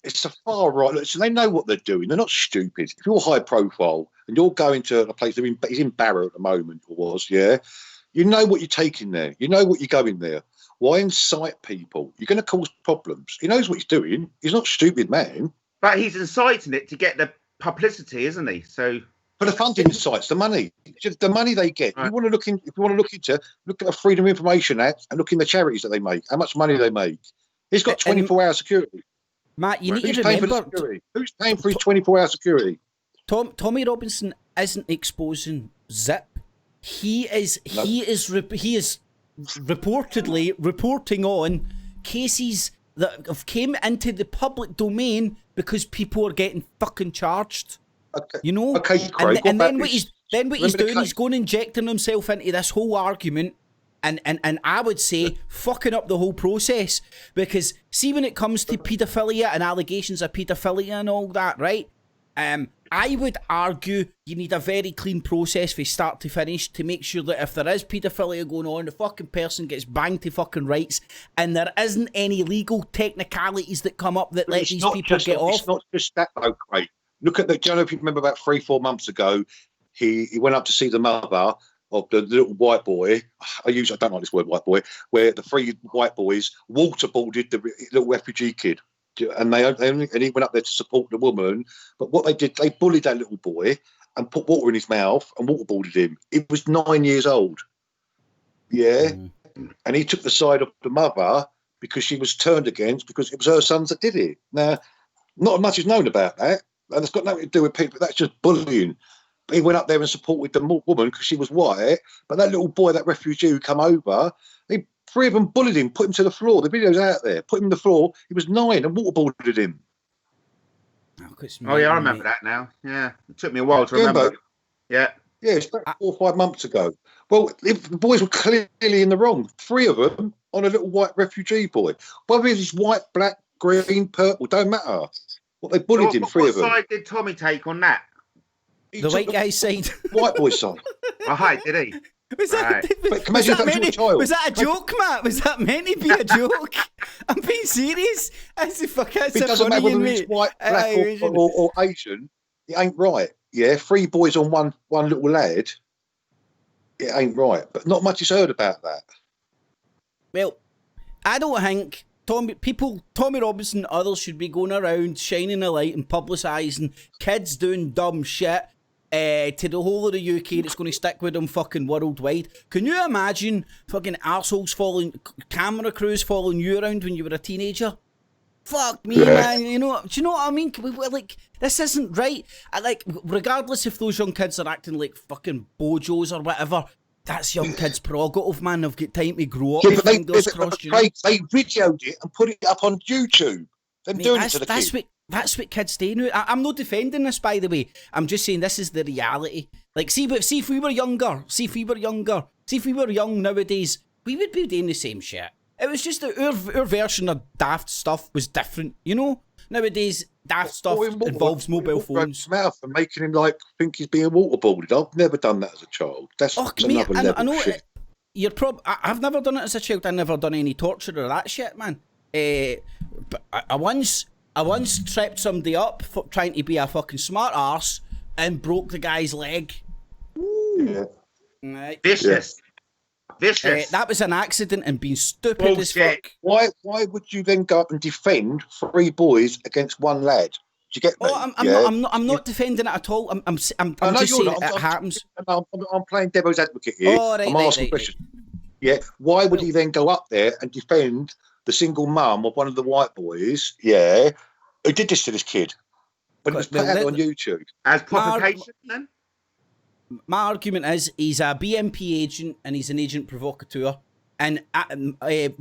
It's a far right. So they know what they're doing. They're not stupid. If you're high profile and you're going to a place, he's in Barrow at the moment, or was, yeah. You know what you're taking there. You know what you're going there. Why incite people? You're going to cause problems. He knows what he's doing. He's not a stupid man. But he's inciting it to get the publicity, isn't he? So, but the funding incites the money. The money they get. Right. If you want to look at the Freedom of Information Act and look in the charities that they make. How much money they make. He's got 24-hour security. Matt, you need to remember who's paying for his 24-hour security. Tommy Robinson isn't exposing Zip. He is reportedly reporting on cases that have came into the public domain because people are getting fucking charged. Okay. You know? Okay, Craig. And then what he's doing, he's going injecting himself into this whole argument. And I would say fucking up the whole process, because see, when it comes to paedophilia and allegations of paedophilia and all that, right? I would argue you need a very clean process from start to finish to make sure that if there is paedophilia going on, the fucking person gets banged to fucking rights, and there isn't any legal technicalities that come up that let these people get off. It's not just that though, Craig. Look at the. Do you know if you remember about 3-4 months ago, he went up to see the mother of the little white boy. I don't like this word, white boy, where the 3 white boys waterboarded the little refugee kid. And he went up there to support the woman. But what they did, they bullied that little boy and put water in his mouth and waterboarded him. He was 9 years old. Yeah. And he took the side of the mother because she was turned against, because it was her sons that did it. Now, not much is known about that. And it's got nothing to do with people. That's just bullying. He went up there and supported the woman because she was white. But that little boy, that refugee who come over, 3 of them bullied him, put him to the floor. The video's out there. Put him on the floor. He was 9 and waterboarded him. Oh, yeah, I remember that now. Yeah, it took me a while to remember. Yeah. Yeah, it's about 4 or 5 months ago. Well, the boys were clearly in the wrong. 3 of them on a little white refugee boy. Whether he's white, black, green, purple, don't matter. What they bullied him, 3 of them. What side did Tommy take on that? The white guy's side. White boy's side. Oh, hi, did he? Was that a joke, Matt? Was that meant to be a joke? I'm being serious. As the fuck, that's it doesn't matter whether he's white, black, or Asian. It ain't right. Yeah, 3 boys on one little lad. It ain't right. But not much is heard about that. Well, I don't think Tommy Robinson and others should be going around shining a light and publicising kids doing dumb shit to the whole of the UK that's going to stick with them fucking worldwide. Can you imagine fucking arseholes camera crews following you around when you were a teenager? Fuck me, man. Do you know what I mean? This isn't right. Regardless if those young kids are acting like fucking bojos or whatever, that's young kids' prerogative, man. They've got time to grow up. Yeah, but they videoed it and put it up on YouTube. They're doing it to the kids. That's what kids do now. I'm not defending this, by the way. I'm just saying this is the reality. See if we were young nowadays, we would be doing the same shit. It was just that our version of daft stuff was different, you know? Nowadays, daft stuff involves mobile phones. His mouth and making him like think he's being waterboarded. I've never done that as a child. That's another level I know shit. I've never done it as a child. I've never done any torture or that shit, man. But I once tripped somebody up for trying to be a fucking smart arse and broke the guy's leg. Yeah. Right. Vicious. Vicious. That was an accident and being stupid as fuck. Why would you then go up and defend 3 boys against 1 lad? Do you get me? I'm not defending it at all. I'm just saying it happens. I'm playing devil's advocate here. I'm asking questions. Yeah. Why would he then go up there and defend the single mum of one of the white boys? Yeah. Who did this to this kid? But it was put out on YouTube. As provocation, then? My argument is he's a BMP agent and he's an agent provocateur. And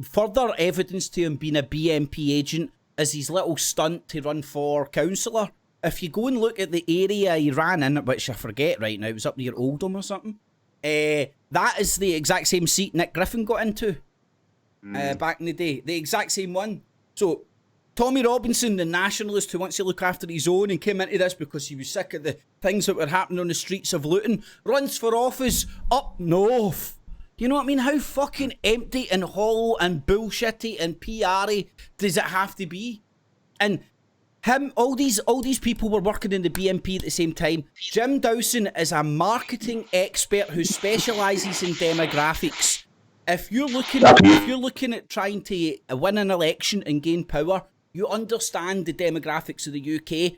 further evidence to him being a BMP agent is his little stunt to run for councillor. If you go and look at the area he ran in, which I forget right now, it was up near Oldham or something, that is the exact same seat Nick Griffin got into back in the day. The exact same one. So Tommy Robinson, the nationalist who wants to look after his own and came into this because he was sick of the things that were happening on the streets of Luton, runs for office up north. You know what I mean? How fucking empty and hollow and bullshitty and PR-y does it have to be? And all these people were working in the BNP at the same time. Jim Dawson is a marketing expert who specialises in demographics. If you're looking at trying to win an election and gain power, you understand the demographics of the UK.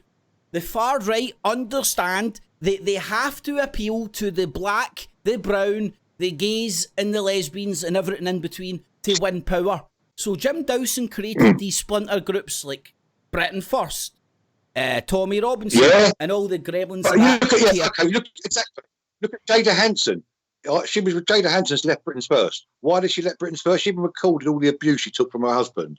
The far right understand that they have to appeal to the black, the brown, the gays and the lesbians and everything in between to win power. So Jim Dawson created these splinter groups like Britain First, Tommy Robinson, and all the gremlins. Look at Jada Hansen. She was with Jada Hansen's left Britain's First. Why did she let Britain's First? She even recorded all the abuse she took from her husband,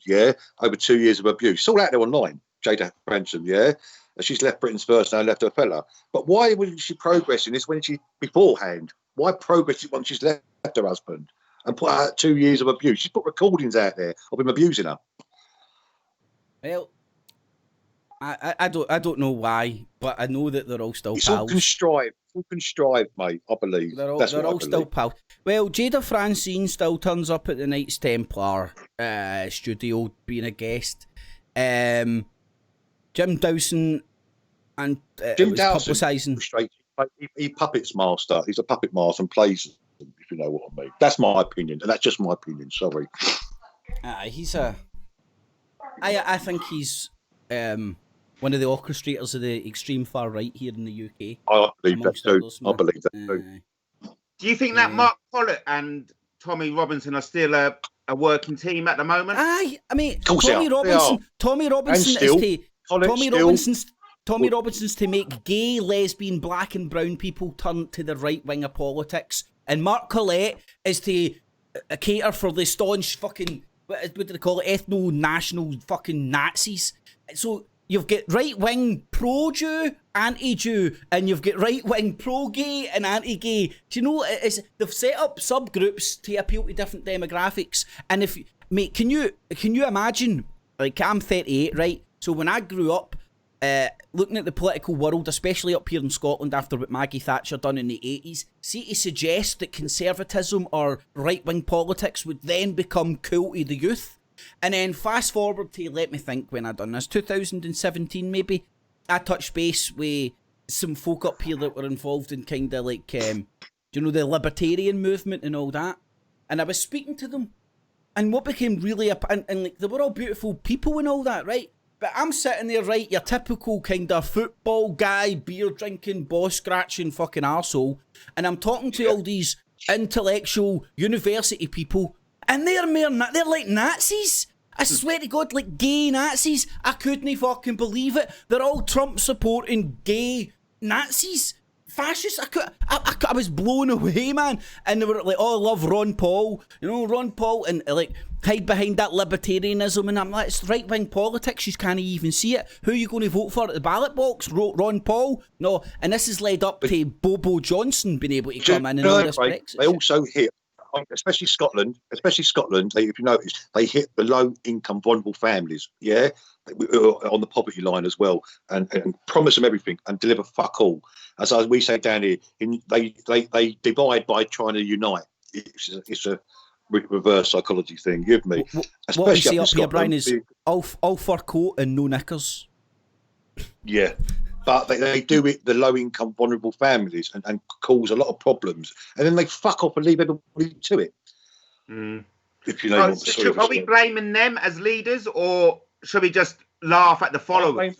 over 2 years of abuse. It's all out there online, Jada Hansen, She's left Britain's First, now left her fella. But why wouldn't she progress in this when she, beforehand? Why progress it once she's left her husband and put out 2 years of abuse? She's put recordings out there of him abusing her. Well, I don't know why, but I know that they're all still it's pals. All contrived, mate, I believe. They're all still pals. Well, Jada Francine still turns up at the Knights Templar studio being a guest. Jim Dawson and Jim Dawson publicising. He puppets master. He's a puppet master and plays them, if you know what I mean. That's my opinion, and that's just my opinion. Sorry. I think he's one of the orchestrators of the extreme far right here in the UK. I believe that too. Do you think that Mark Pollitt and Tommy Robinson are still a working team at the moment? I mean, Tommy Robinson's to make gay, lesbian, black and brown people turn to the right wing of politics. And Mark Collette is to cater for the staunch fucking, what do they call it, ethno-national fucking Nazis. So you've got right-wing pro-Jew, anti-Jew, and you've got right-wing pro-gay and anti-gay. Do you know, they've set up subgroups to appeal to different demographics. And if, mate, can you imagine, like, I'm 38, right? So when I grew up, looking at the political world, especially up here in Scotland after what Maggie Thatcher done in the 80s, see to suggest that conservatism or right-wing politics would then become cool to the youth. And then fast forward to, let me think when I done this, 2017 maybe, I touched base with some folk up here that were involved in kind of like, the libertarian movement and all that. And I was speaking to them, and what became really, and like, they were all beautiful people and all that, right? But I'm sitting there, right, your typical kind of football guy, beer drinking, boss scratching fucking arsehole, and I'm talking to all these intellectual university people, and they're like Nazis. I swear to God, like gay Nazis. I couldn't fucking believe it. They're all Trump supporting gay Nazis. Fascists. I was blown away, man. And they were like, oh, I love Ron Paul. You know, Ron Paul, and like hide behind that libertarianism. And I'm like, it's right-wing politics. You can't even see it. Who are you going to vote for at the ballot box? Ron Paul? No. And this has led up to Bobo Johnson being able to come in and all this Brexit. They also hit especially Scotland. If you notice, they hit the low-income, vulnerable families. Yeah, on the poverty line as well, and promise them everything and deliver fuck all. As we say down here, they divide by trying to unite. It's a reverse psychology thing. Give me. What we say up here, Brian, is all fur coat and no knickers. Yeah. But they do it, the low-income, vulnerable families, and cause a lot of problems. And then they fuck off and leave everybody to it. If you know are we blaming them as leaders, or should we just laugh at the followers? I think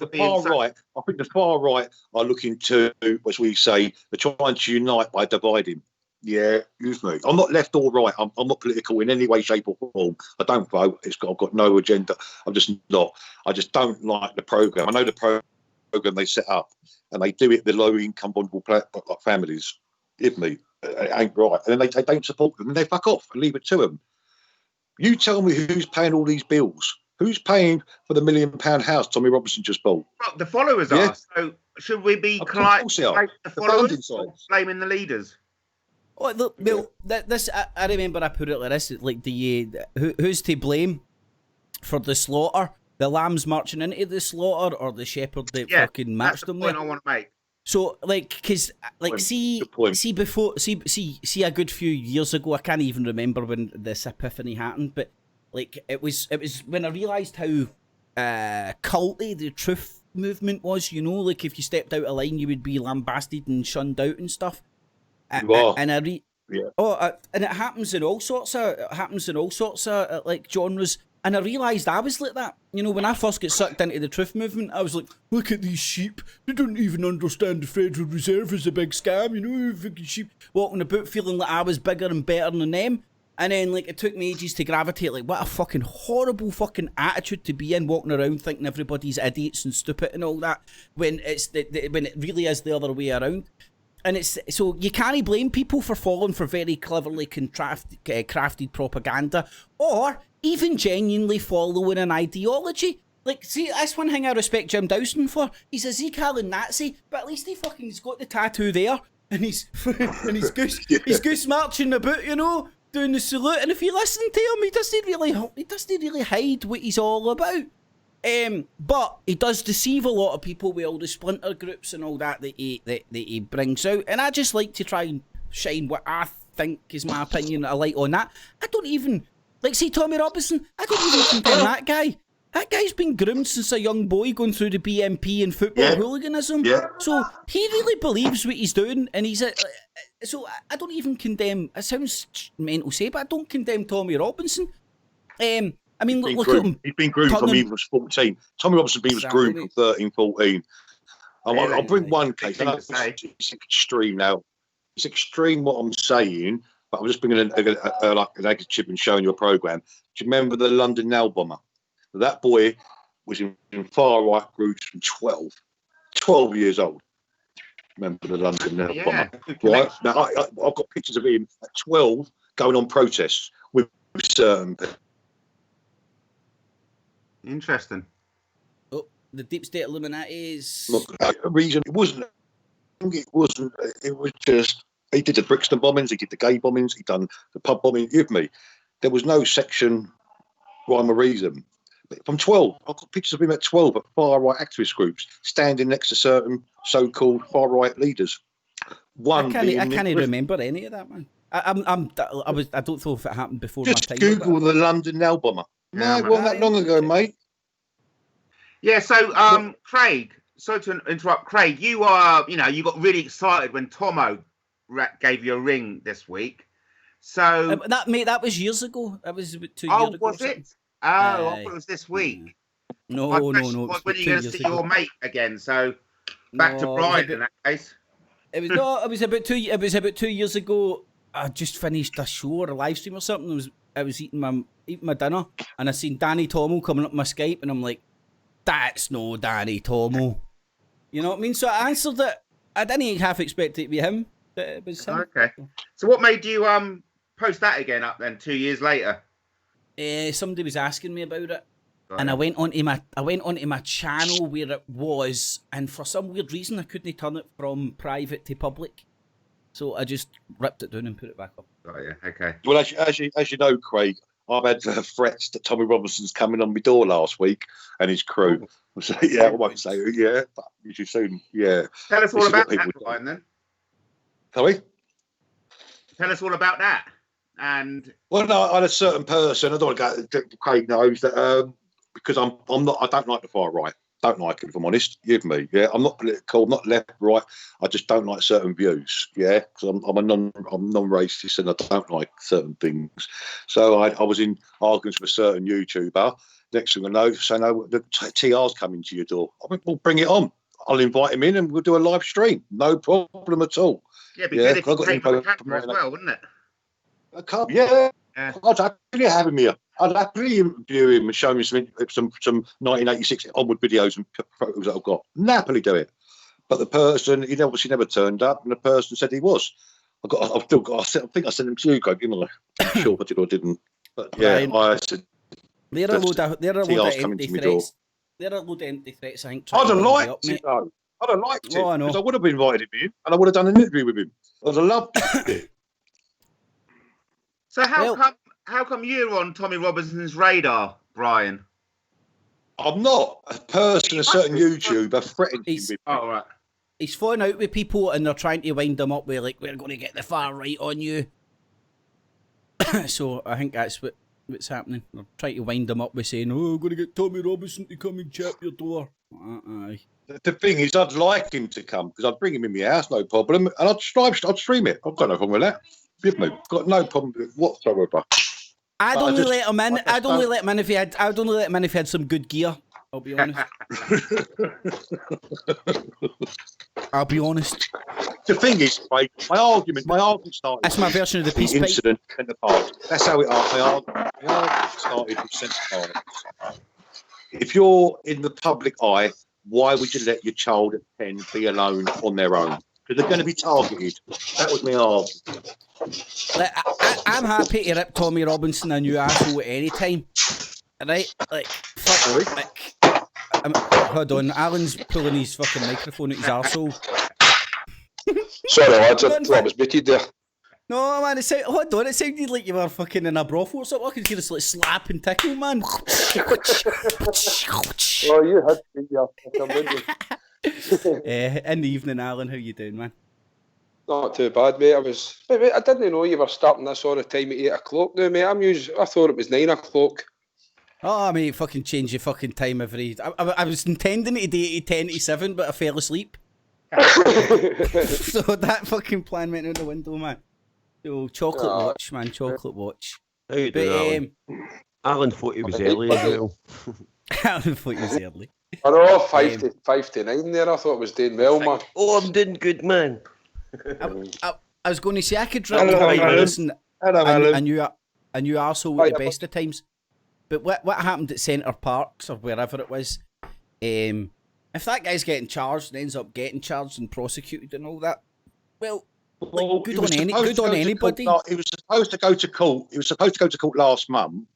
the far right are looking to, as we say, they're trying to unite by dividing. Yeah, excuse me. I'm not left or right. I'm not political in any way, shape or form. I don't vote. I've got no agenda. I'm just not. I just don't like the programme. I know the programme they set up, and they do it the low income vulnerable families. Give me, it ain't right. And then they don't support them, and they fuck off and leave it to them. You tell me who's paying all these bills? Who's paying for the £1 million house Tommy Robinson just bought? Well, the followers are. So should we be blaming the followers or blaming the leaders? Oh, look, well, this I remember I put it like this: like who's to blame for the slaughter? The lambs marching into the slaughter, or the shepherd that fucking matched them there? That's the point I want to make. So, like, because, like, see a good few years ago, I can't even remember when this epiphany happened, but like, it was when I realised how culty the truth movement was. You know, like if you stepped out of line, you would be lambasted and shunned out and stuff. And and it happens in all sorts of like genres. And I realised I was like that. You know, when I first got sucked into the truth movement, I was like, look at these sheep. They don't even understand the Federal Reserve is a big scam. You know, fucking sheep walking about feeling like I was bigger and better than them. And then, like, it took me ages to gravitate. Like, what a fucking horrible fucking attitude to be in, walking around thinking everybody's idiots and stupid and all that, when it's when it really is the other way around. And it's so you can't blame people for falling for very cleverly crafted propaganda, or even genuinely following an ideology. Like, see, that's one thing I respect Jim Dowson for. He's a Zeke Allen Nazi, but at least he's got the tattoo there, and he's he's goose marching about, you know, doing the salute. And if you listen to him, he doesn't really hide what he's all about. But he does deceive a lot of people with all the splinter groups and all that he brings out. And I just like to try and shine what I think is my opinion, a light on that. I don't even, like, see Tommy Robinson, I don't even condemn that guy. That guy's been groomed since a young boy, going through the BMP and football hooliganism. Yeah. So he really believes what he's doing, and he's so I don't even condemn. It sounds mental to say, but I don't condemn Tommy Robinson. I mean, look at him. He's been groomed from he was 14. Tommy Robinson was groomed from 13, 14. I'll bring one case. It's extreme now. It's extreme what I'm saying, but I'm just bringing like an handkerchief and showing you a programme. Do you remember the London nail bomber? That boy was in far-right groups from 12 years old. Remember the London nail bomber? Right? Now, I've got pictures of him at 12 going on protests with certain people. Interesting. Oh, the deep state Illuminati's. Look, a reason it wasn't. It was just he did the Brixton bombings, he did the gay bombings, he done the pub bombing. Give me, there was no section rhyme or reason. But from 12, I've got pictures of him at 12 at far right activist groups standing next to certain so-called far right leaders. I can't remember any of that, man. I don't know if it happened before just my time. Google the London nail bomber. No, it wasn't that long ago, mate. Yeah, so Craig, sorry to interrupt. Craig, you got really excited when Tomo gave you a ring this week. So that was years ago. That was about 2 years ago. Oh, was it? Oh, I thought it was this week. No. Was when you're going to see your mate again. So back to Brian in that case. It was about 2 years ago. I just finished a show or a live stream or something. I was eating my dinner, and I seen Danny Tomo coming up my Skype, and I'm like, that's no Danny Tomo. You know what I mean? So I answered it. I didn't half expect it to be him, but it was him. Okay. So what made you post that again up then 2 years later? Somebody was asking me about it, and I went onto my channel where it was, and for some weird reason I couldn't turn it from private to public, so I just ripped it down and put it back up. Oh, yeah. Okay. Well, as you know, Craig, I've had threats that Tommy Robinson's coming on my door last week and his crew. So, yeah, I won't say who, yeah, but you should soon, yeah. Tell us all This is about what people that, Brian, then. Sorry? Tell us all about that. And Well, no, I had a certain person. I don't want to go. Craig knows that because I'm not. I don't like the far right. Don't like it, if I'm honest. Give me, yeah. I'm not political. I'm not left, right. I just don't like certain views, yeah. Because I'm non-racist and I don't like certain things. So I was in arguments with a certain YouTuber. Next thing I know, saying, "No, the TR's coming to your door." I went, "Well, bring it on. I'll invite him in and we'll do a live stream. No problem at all." yeah, it'd be good if you take the camera as well, wouldn't it? Yeah. I'd happily have him here. I'd happily interview him and show him some 1986 onward videos and photos that I've got. Happily do it. But the person, he obviously never turned up, and the person said he was. I've still got. I think I sent him to you, Greg. I'm sure I did or didn't. But yeah, I said. They're a load of empty threats. They're a load of empty threats. I think. I'd have liked it though. I'd have liked it because I would have invited him in and I would have done an interview with him. I'd have loved it. So how come you're on Tommy Robinson's radar, Brian? I'm not a person, a certain YouTuber threatened him with. Oh, right. He's falling out with people and they're trying to wind him up with like, we're going to get the far right on you. So I think that's what's happening. They're trying to wind him up with saying, "Oh, I'm going to get Tommy Robinson to come and chap your door." Aye. The thing is, I'd like him to come because I'd bring him in my house, no problem, and I'd stream it. I've got no problem with that. Give me, got no problem with it whatsoever. I'd only let him in. I'd only let him in if he had some good gear. I'll be honest. I'll be honest. The thing is, right, my argument started. That's my version of the peace incident in the past. That's how it started. My argument started with Centre Parks. If you're in the public eye, why would you let your child at 10 be alone on their own? Because they're going to be targeted. That was my argument. Like, I'm happy to rip Tommy Robinson a new asshole at any time. Right? Like, fuck. Like, hold on, Alan's pulling his fucking microphone at his arsehole. Sorry, lads, I was muted there. No, man, hold on, it sounded like you were fucking in a brothel or something. I could hear this like slap and tickle, man. Oh, you had to be in the evening, Alan, how you doing, man? Not too bad, mate. I didn't know you were starting this all the time at 8 o'clock now, mate. I thought it was 9 o'clock. Oh, mate, fucking change your fucking time every... I was intending it to be 10 to 7, but I fell asleep. So that fucking plan went out the window, man. So, chocolate watch, man, chocolate watch. How you doing, Alan thought he was early as well. Alan thought he was early. I know, 5 to 9 there. I thought it was doing well, man. Oh, I'm doing good, man. I was going to say I could drop Tommy Robinson and you arsehole at the best of times. But what happened at Centre Parks or wherever it was, if that guy's getting charged and ends up getting charged and prosecuted and all that, well good on anybody. He was supposed to go to court. He was supposed to go to court last month.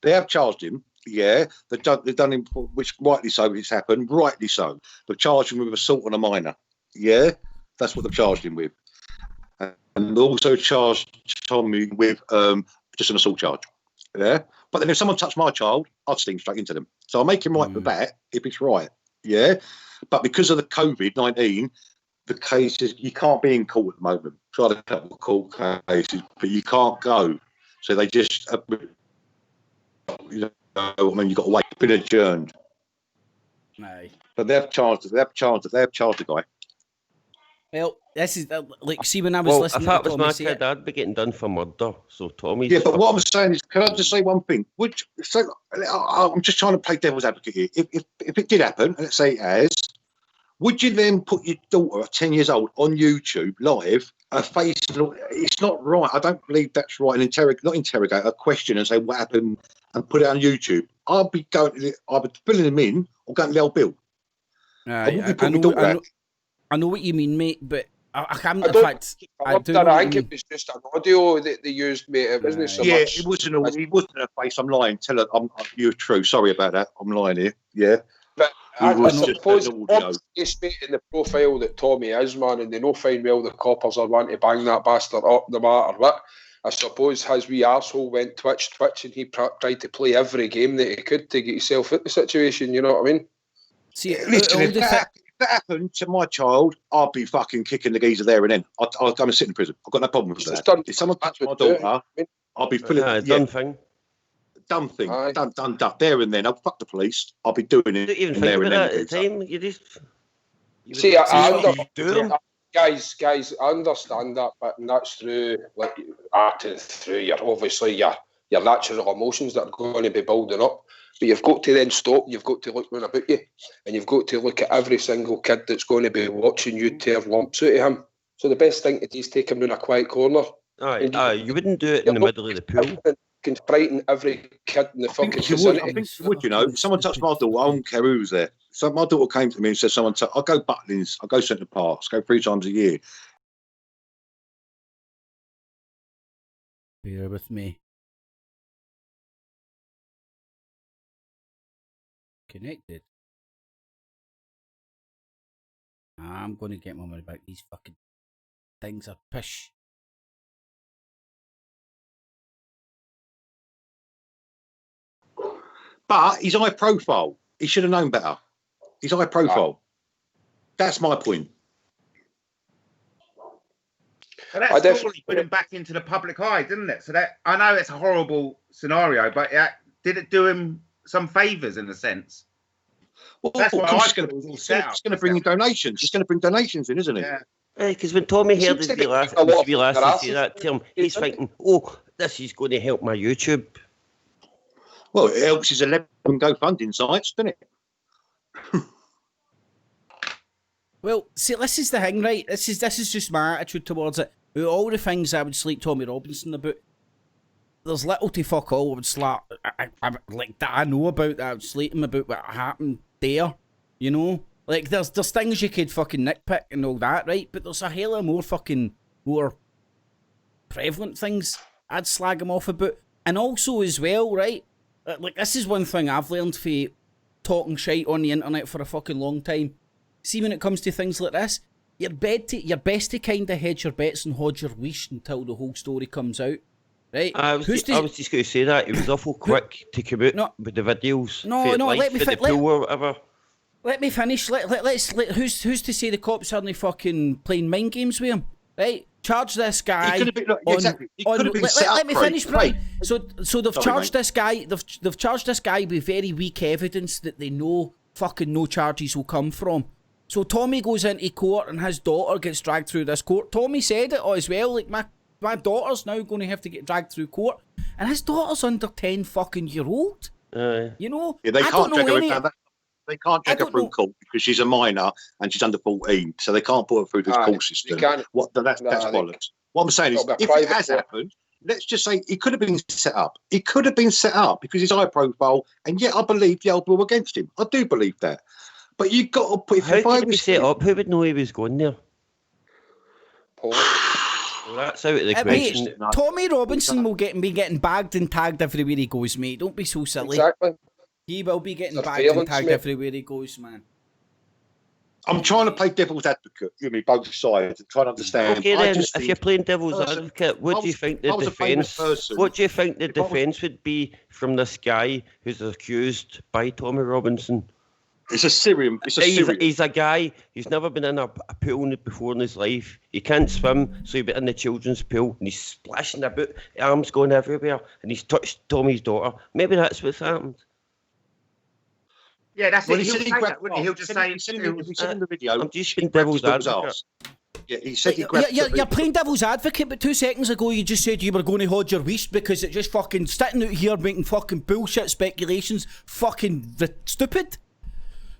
They have charged him. Yeah, they've done him, which rightly so. It's happened, rightly so. They've charged him with assault on a minor. Yeah, that's what they've charged him with, and also charged Tommy with just an assault charge. Yeah, but then if someone touched my child, I'd sting straight into them. So I'll make him right with that if it's right. Yeah, but because of the COVID-19, the cases you can't be in court at the moment. Tried a couple of court cases, but you can't go. So they just, you've got to wait. Been adjourned. No. But they've charged the guy. Well, this is like, see, when I was listening. If that to was Tommy my say kid, I'd be getting done for murder. So Tommy's. Yeah, but what I'm saying is, can I just say one thing? I'm just trying to play devil's advocate here. If it did happen, and let's say it has, would you then put your daughter at 10 years old on YouTube live, her face? It's not right. I don't believe that's right. And not interrogate, a question and say what happened and put it on YouTube. I'll be filling them in or going to the old Bill. I know what you mean, mate, but I can't. I think it was just an audio that they used, mate. It wasn't so much. It wasn't a face. I'm lying. Tell her you're true. Sorry about that. I'm lying here. Yeah. But I suppose it's in the profile that Tommy is, man, and they know fine well the coppers are wanting to bang that bastard up no matter what. I suppose his wee arsehole went twitch, and he tried to play every game that he could to get himself out the situation, you know what I mean? See, Listen, if that happened to my child, I'd be fucking kicking the geezer there and then. I'd go and sit in prison. I've got no problem with that. If someone touched my daughter, I'll be feeling dumb thing. Done there and then. I'll fuck the police. I'll be doing it. You don't even think about that at the time. You just see. Guys, I understand that, but that's through acting through your natural emotions that are going to be building up. But you've got to then stop. You've got to look round about you, and you've got to look at every single kid that's going to be watching you tear lumps out of him. So the best thing to do is take him in a quiet corner. You wouldn't do it in the middle of the pool. Can frighten every kid in the fucking vicinity. I think you would, you know. If someone touched my daughter, I don't care who's there. So my daughter came to me and said, I'll go Butlins, I'll go Centre Parks, go 3 times a year. Bear with me. Connected. I'm going to get my money back. These fucking things are pish. But he's high profile. He should have known better. He's high profile. That's my point. But that's definitely put him back into the public eye, didn't it? So that, I know it's a horrible scenario, but did it do him some favours in a sense? Well, that's what it's going to bring in donations. It's going to bring donations in, isn't it? Yeah. Because when Tommy heard his last say that to him, he's thinking, "Oh, this is going to help my YouTube." Well, it helps his 11 GoFundMe sites, doesn't it? Well, see, this is the thing, right? This is just my attitude towards it. With all the things I would slate Tommy Robinson about, there's little to fuck all I would slap like that I know about that I would slate him about what happened there, you know? Like there's things you could fucking nitpick and all that, right? But there's a hell of more prevalent things I'd slag him off about. And also as well, right? Like this is one thing I've learned from talking shite on the internet for a fucking long time. See, when it comes to things like this, you're best to kind of hedge your bets and hold your leash until the whole story comes out, right? I was just going to say that. He was awful quick to come out with the videos. Let me finish. Who's to say the cops aren't fucking playing mind games with him, right? Charge this guy. Let me finish, Brian. So they've charged this guy. They've charged this guy with very weak evidence that they know fucking no charges will come from. So Tommy goes into court and his daughter gets dragged through this court. Tommy said it as well. Like my daughter's now going to have to get dragged through court, and his daughter's under 10 fucking year old. You know. Yeah, they can't drag her down that. They can't drag her through court because she's a minor and she's under 14, so they can't put her through this court system. That's bollocks. What I'm saying is, if it has happened, let's just say it could have been set up. It could have been set up because he's high profile, and yet I believe the old were against him. I do believe that. But you've got to put... How could it be set up? Who would know he was going there? Well, that's out of the question. Tommy Robinson will be getting bagged and tagged everywhere he goes, mate. Don't be so silly. Exactly. He will be getting bagged and tagged everywhere he goes, man. I'm trying to play devil's advocate, both sides, and try to understand. Okay, then, if you're playing devil's advocate, what do you think the defence? What do you think the defence would be from this guy who's accused by Tommy Robinson? It's a Syrian. He's a guy who's never been in a pool before in his life. He can't swim, so he'll be in the children's pool and he's splashing about, arms going everywhere, and he's touched Tommy's daughter. Maybe that's what's happened. Yeah, that's it. He'll just say in the video. I'm just being devil's advocate. Yeah, he said you're playing devil's advocate, but 2 seconds ago you just said you were going to hold your leash because it just fucking sitting out here making fucking bullshit speculations, fucking stupid.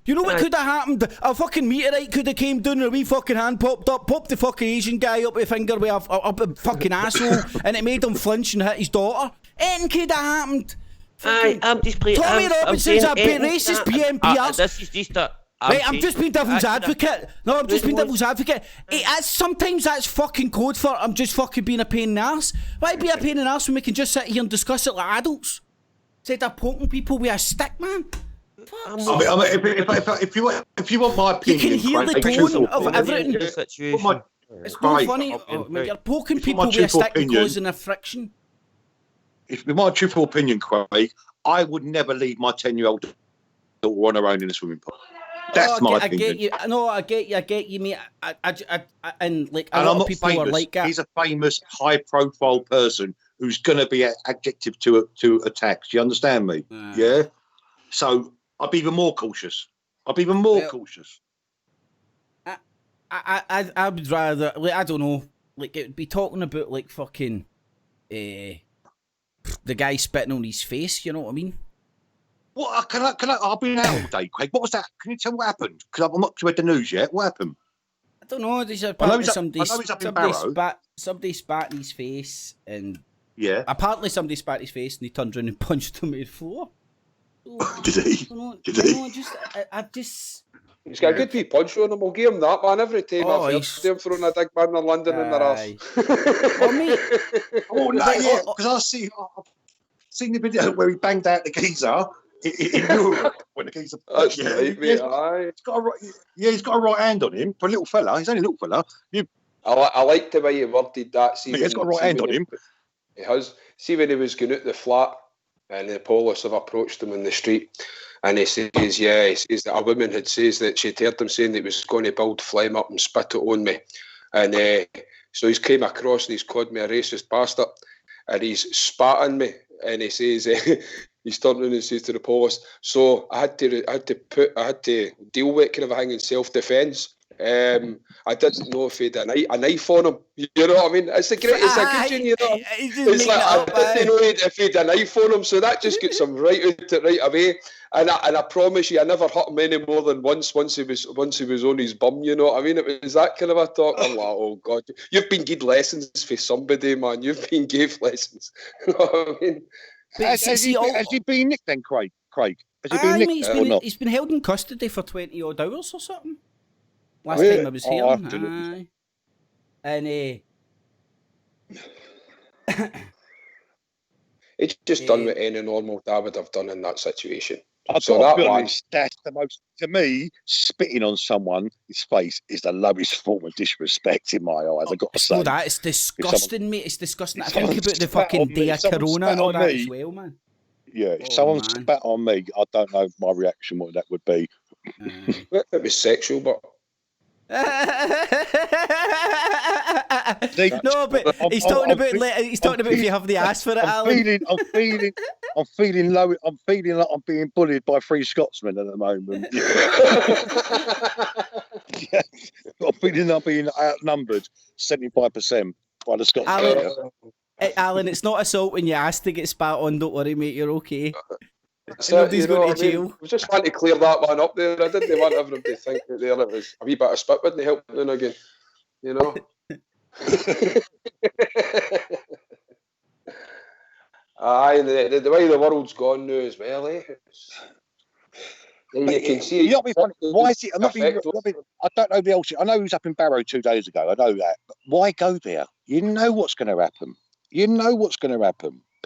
You know what could have happened? A fucking meteorite could have came down and a wee fucking hand popped up, popped the fucking Asian guy up with a finger with a fucking asshole, and it made him flinch and hit his daughter. Anything could have happened. I'm just playing. Tommy Robinson's a racist PMPR. This is just a... I'm just being devil's advocate. No, I'm just being devil's advocate. Sometimes that's fucking code for I'm just fucking being a pain in the arse. Why be a pain in the arse when we can just sit here and discuss it like adults? Instead of poking people with a stick, man. If you want my opinion, you can hear the tone of everything. It's not Craig, funny when you're poking it's people my with a truthful stick and opinion. causing a friction. If in my truthful opinion, Craig, I would never leave my 10-year-old daughter on her own in a swimming pool. That's my opinion. I get you. No, I get you, mate. And like a And lot I'm of not people famous. are like that. He's a famous, high-profile person who's going to be adjective to attacks. Do you understand me? Yeah. So I'd be even more cautious. Cautious. I would rather, like, I don't know, like, it would be talking about, like, fucking, the guy spitting on his face, you know what I mean? What can I? I've been out all day, Craig. What was that? Can you tell me what happened? Because I'm not read the news yet. What happened? I don't know, there's I know apparently he's up in Barrow. somebody spat in his face, and Yeah. apparently somebody spat in his face, and he turned around and punched him in the floor. So, Did he? I just... He's got a good wee punch on him. We'll give him that, man. Every time I've heard him throwing a big man in London in their ass. Oh, mate. Oh, no, yeah. Because I've seen the video where he banged out the geezer in Europe when the geezer. That's right, mate. Aye. He's got a right hand on him for a little fella. He's only a little fella. I like the way he worded that. He's got a right hand on him. He has. See when he was going out the flat and the police have approached him in the street and he says, he says that a woman had says that she'd heard him saying that he was going to build phlegm up and spit it on me. And so he's came across and he's called me a racist bastard and he's spat on me and he says he's turned around and says to the police, so I had to deal with kind of a thing in self-defence. I didn't know if he had a knife on him. You know what I mean? It's a good tune, you know. It's like I didn't know if he had a knife on him, so that just gets him right out it right away. And I promise you, I never hurt him any more than once he was on his bum. You know what I mean? It was that kind of a talk. I'm like, oh God, you've been give lessons for somebody, man. You've been gave lessons. You know what I mean? Has he been nicked then, Craig? Has he been nicked or not? He's been held in custody for 20 odd hours or something. Last time I was here. And it's just done what any normal dad would have done in that situation. That's the most, to me, spitting on someone's face is the lowest form of disrespect in my eyes. I've got to say. It's disgusting, mate. It's disgusting. I think about the fucking day of Corona and all that as well, man. Yeah, if someone spat on me, I don't know my reaction, what that would be. It was sexual, but... No, but he's talking about if you have the ass for it, Alan. I'm feeling low. I'm feeling like I'm being bullied by 3 Scotsmen at the moment. Yeah. I'm feeling I'm being outnumbered 75% by the Scotsmen. Alan, it's not assault when you ask to get spat on. Don't worry, mate. You're okay. Nobody's going to jail. I was just trying to clear that one up there. I didn't want everybody to think that there it was a wee bit of spit wouldn't help then again. You know? Aye, the way the world's gone now as well, eh? You can see. You know what I mean? Why is it? I don't know the old shit. I know he was up in Barrow 2 days ago. I know that. But why go there? You know what's going to happen.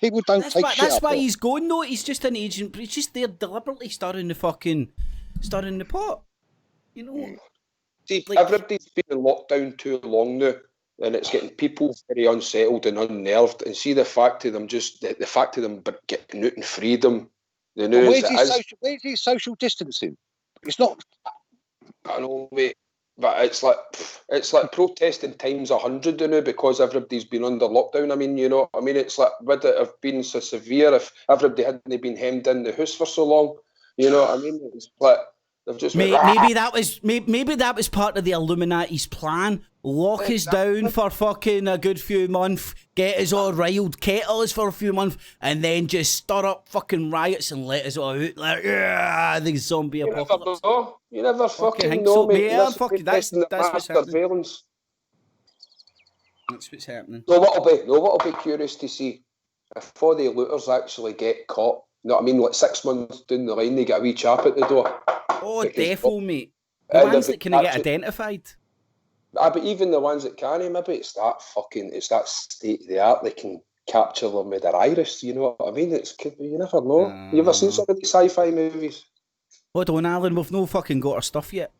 People don't take shit. That's why he's going though. He's just an agent, but he's just there deliberately stirring the pot. You know. See, everybody's been in lockdown too long now, and it's getting people very unsettled and unnerved. And see the fact of them getting out in freedom. The news. Where's his social distancing? It's not. I know, mate. But it's like protesting times 100 now because everybody's been under lockdown. I mean, you know, it's like, would it have been so severe if everybody hadn't been hemmed in the house for so long? You know what I mean? It's like they've just maybe that was part of the Illuminati's plan. Lock us down for fucking a good few months, get us all riled, kettle us for a few months, and then just stir up fucking riots and let us all out like the zombie apocalypse. You never fucking know, mate. That's what's happening. That's what's happening. No, what'll be curious to see if all the looters actually get caught. You know what I mean? Like 6 months down the line, they get a wee chap at the door. Oh, defo, mate. The ones that can get identified. But even the ones that can't, maybe it's that state of the art. They can capture them with their iris. You know what I mean? You never know. You ever seen some of these sci-fi movies? Hold on, Alan. We've no fucking got our stuff yet.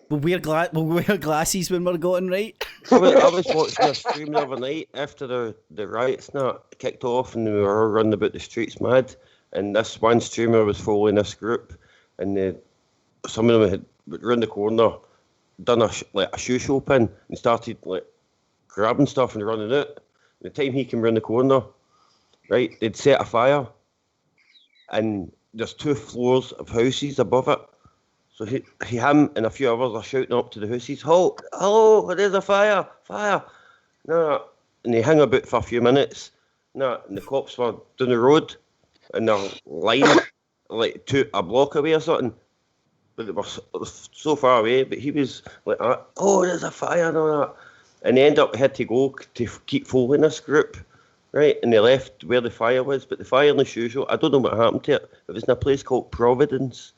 We'll wear glasses when we're going, right? I was watching a stream the other night after the riots not kicked off, and we were all running about the streets mad. And this one streamer was following this group, and some of them had round the corner done a shoe shop in and started like grabbing stuff and running out. The time he came round the corner, right, they'd set a fire, and there's 2 floors of houses above it. So him and a few others are shouting up to the houses, "Halt! Hello! There's a fire! Fire!" No, and they hang about for a few minutes. No, and the cops were down the road, and they're lying like a block away or something. But they were so far away. But he was like, "Oh, there's a fire!" and all that. And they had to go to keep following this group, right? And they left where the fire was. But the fire in the shoe shop, I don't know what happened to it. It was in a place called Providence.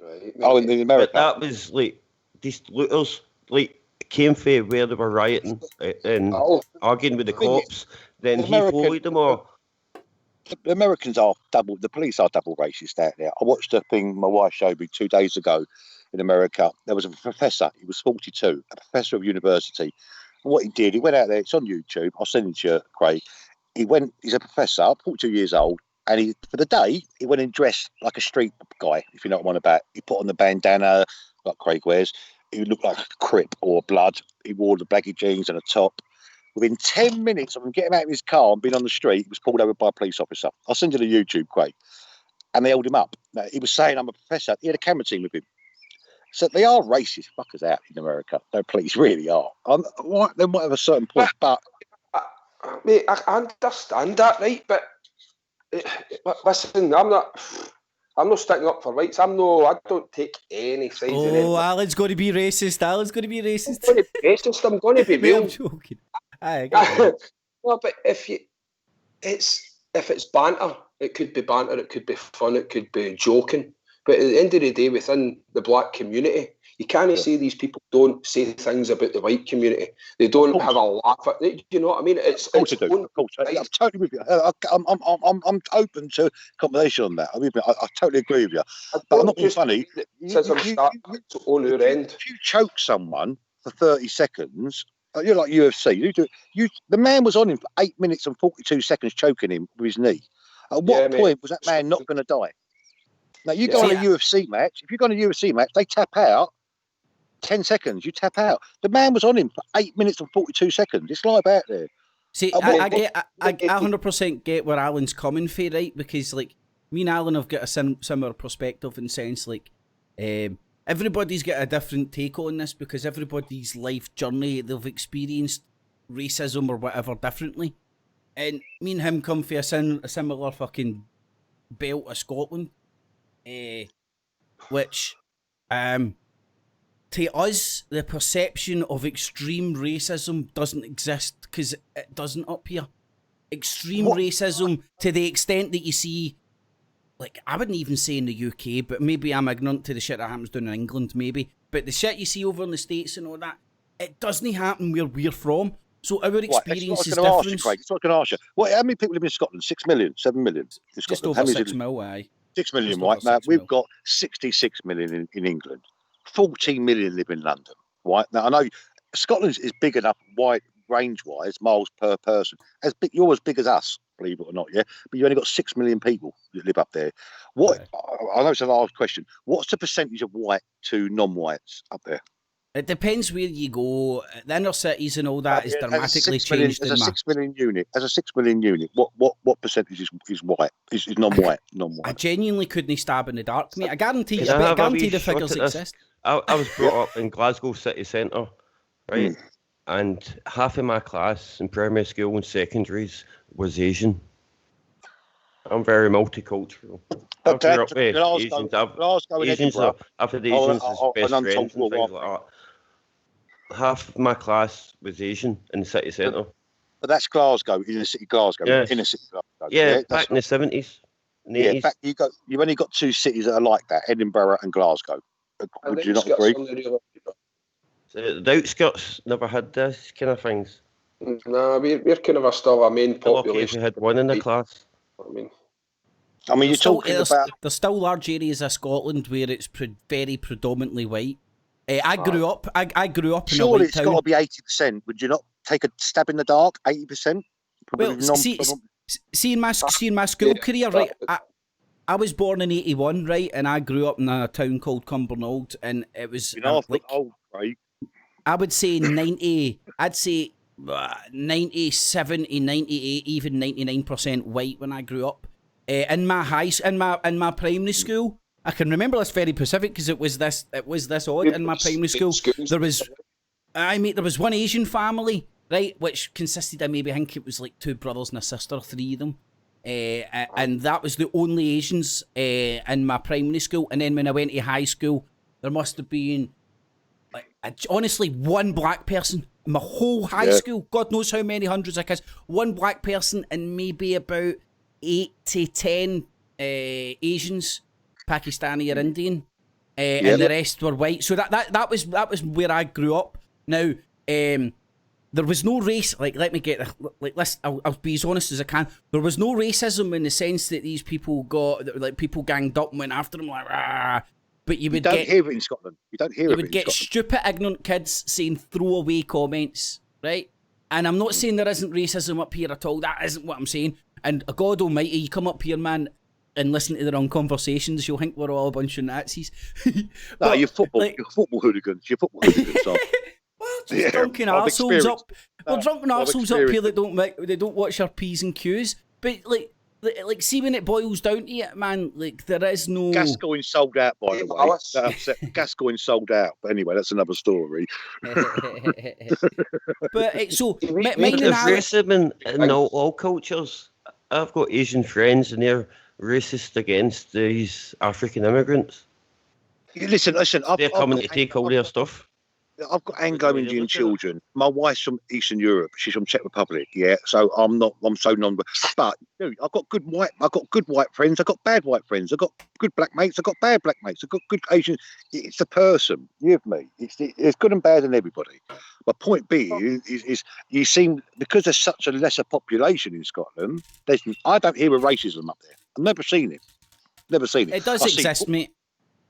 Right. Oh, in America. But that was like these looters like came from where they were rioting and arguing with the cops. Then he followed them all. The Americans are double. The police are double racist out there. I watched a thing my wife showed me 2 days ago in America. There was a professor. He was 42, a professor of university. And what he did, he went out there. It's on YouTube. I'll send it to you, Craig. He's a professor, 42 years old. And for the day, he went and dressed like a street guy, if you know what I'm on about. He put on the bandana, like Craig wears. He looked like a Crip or Blood. He wore the baggy jeans and a top. Within 10 minutes of him getting out of his car and being on the street, he was pulled over by a police officer. I'll send you the YouTube, Craig. And they held him up. Now, he was saying, "I'm a professor." He had a camera team with him. So they are racist fuckers out in America. No, please, really are. They might have a certain point, but... Mate, I understand that, right? But listen, I'm not sticking up for rights. I don't take any sides. Oh, Alan's going to be racist. I'm going to be racist. I'm going to be real. I'm joking. No, but if it's banter, it could be banter. It could be fun. It could be joking. But at the end of the day, within the black community, you can't say these people don't say things about the white community. They don't have a laugh at it. You know what I mean? Of course. I'm totally with you. I'm open to conversation on that. I totally agree with you. But I'm not being funny. If you choke someone for 30 seconds, you're like UFC. The man was on him for 8 minutes and 42 seconds choking him with his knee. At what point was that man not going to die? Now, you go on a UFC match. If you go on a UFC match, they tap out 10 seconds. You tap out. The man was on him for 8 minutes and 42 seconds. It's like out there. See, I 100% get where Alan's coming from, right? Because, like, me and Alan have got a similar perspective in the sense, like, everybody's got a different take on this because everybody's life journey, they've experienced racism or whatever differently. And me and him come from a similar fucking belt of Scotland. Which, to us, the perception of extreme racism doesn't exist because it doesn't up here. Extreme racism to the extent that you see, like, I wouldn't even say in the UK, but maybe I'm ignorant to the shit that happens down in England, maybe. But the shit you see over in the States and all that, it doesn't happen where we're from. So our experience is different. It's what I was going to ask you. How many people live in Scotland? 6 million? 7 million? Just over 6 mil, aye. 6 million, right? Now, we've got 66 million in England. 14 million live in London, right? Now, I know Scotland is big enough, wide range-wise, miles per person. You're as big as us, believe it or not, yeah? But you only got 6 million people that live up there. I know it's a large question. What's the percentage of white to non-whites up there? It depends where you go. The inner cities and all that is dramatically changed. As a 6 million unit, what percentage is white? Is non-white? Non-white. I genuinely couldn't stab in the dark, mate. I guarantee the figures exist. I was brought up in Glasgow city centre, right? And half of my class in primary school and secondaries was Asian. I'm very multicultural. I grew up with Asians. I've had Asians as best friends and things like that. Half of my class was Asian in the city centre. But that's Glasgow, inner city Glasgow. Yeah. Inner city Glasgow. Yeah, back in the 70s. In fact, you've only got 2 cities that are like that, Edinburgh and Glasgow. Would you not agree? So the outskirts never had this kind of things. No, we're kind of still a main population. If you had one in the class. I mean, you're talking about... There's still large areas of Scotland where it's very predominantly white. I grew up. I grew up in a Surely white it's town. got to be 80%. Would you not take a stab in the dark? 80%. Well, see in my school career, right? I was born in 81, right, and I grew up in a town called Cumbernauld, and it was like old, right? I would say 90. I'd say 90, 70, 98, even 99% white when I grew up. In my primary school, I can remember this very specific because it was this odd. In my primary school, there was one Asian family, right, which consisted of maybe, I think it was like 2 brothers and a sister, 3 of them. And that was the only Asians in my primary school. And then when I went to high school, there must have been, honestly, 1 black person in my whole high school. God knows how many hundreds of kids. 1 black person and maybe about 8 to 10 Asians, Pakistani or Indian, and the rest were white. So that was where I grew up. Now, there was no race. Let me get I'll be as honest as I can. There was no racism in the sense that these people people ganged up and went after them rah. But you don't hear it in Scotland. You don't hear it. You would get stupid, ignorant kids saying throwaway comments, right? And I'm not saying there isn't racism up here at all. That isn't what I'm saying. And God Almighty, you come up here, man, and listen to the wrong conversations, you'll think we're all a bunch of Nazis. No, you're football hooligans. You're football hooligans. Well, just drunken arseholes up. Well, drunken arseholes up here that don't watch our P's and Q's. But see when it boils down to it, man, there is no. Gascoigne sold out, by the way. Gascoigne sold out. But anyway, that's another story. But so, there's racism in all cultures. I've got Asian friends and they're racist against these African immigrants. Listen. They're coming to take all their stuff. I've got Anglo-Indian children. My wife's from Eastern Europe. She's from Czech Republic. Yeah, so I'm so non. But dude, I've got good white friends. I've got bad white friends. I've got good black mates. I've got bad black mates. I've got good Asian. It's the person. You have me. It's good and bad in everybody. My point being is you seem, because there's such a lesser population in Scotland. I don't hear a racism up there. I've never seen it. It does exist, mate.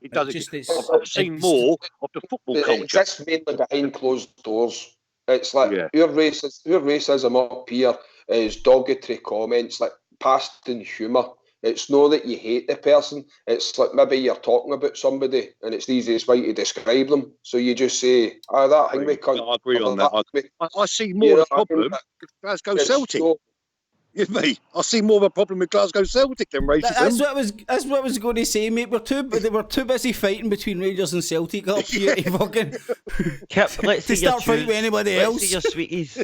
It does exist. I've seen more of the football culture. It exists mainly behind closed doors. It's like your racism up here is derogatory comments, like past in humour. It's not that you hate the person. It's like maybe you're talking about somebody and it's the easiest way to describe them. So you just say, that thing we can't. I agree on that. I see more of a problem with Glasgow Celtic. You me? I see more of a problem with Glasgow Celtic than racism. That's what I was going to say, mate. They were too busy fighting between Rangers and Celtic up here to fucking to start fighting with anybody else. See your sweeties.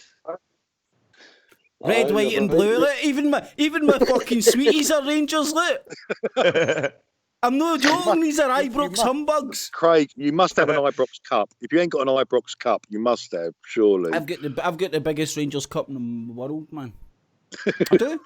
Red, white, and blue. Look, even my fucking sweeties are Rangers. Look. I'm no joking. These are Ibrox humbugs. Craig, you must have an Ibrox cup. If you ain't got an Ibrox cup, you must have, surely. I've got the biggest Rangers cup in the world, man. I do.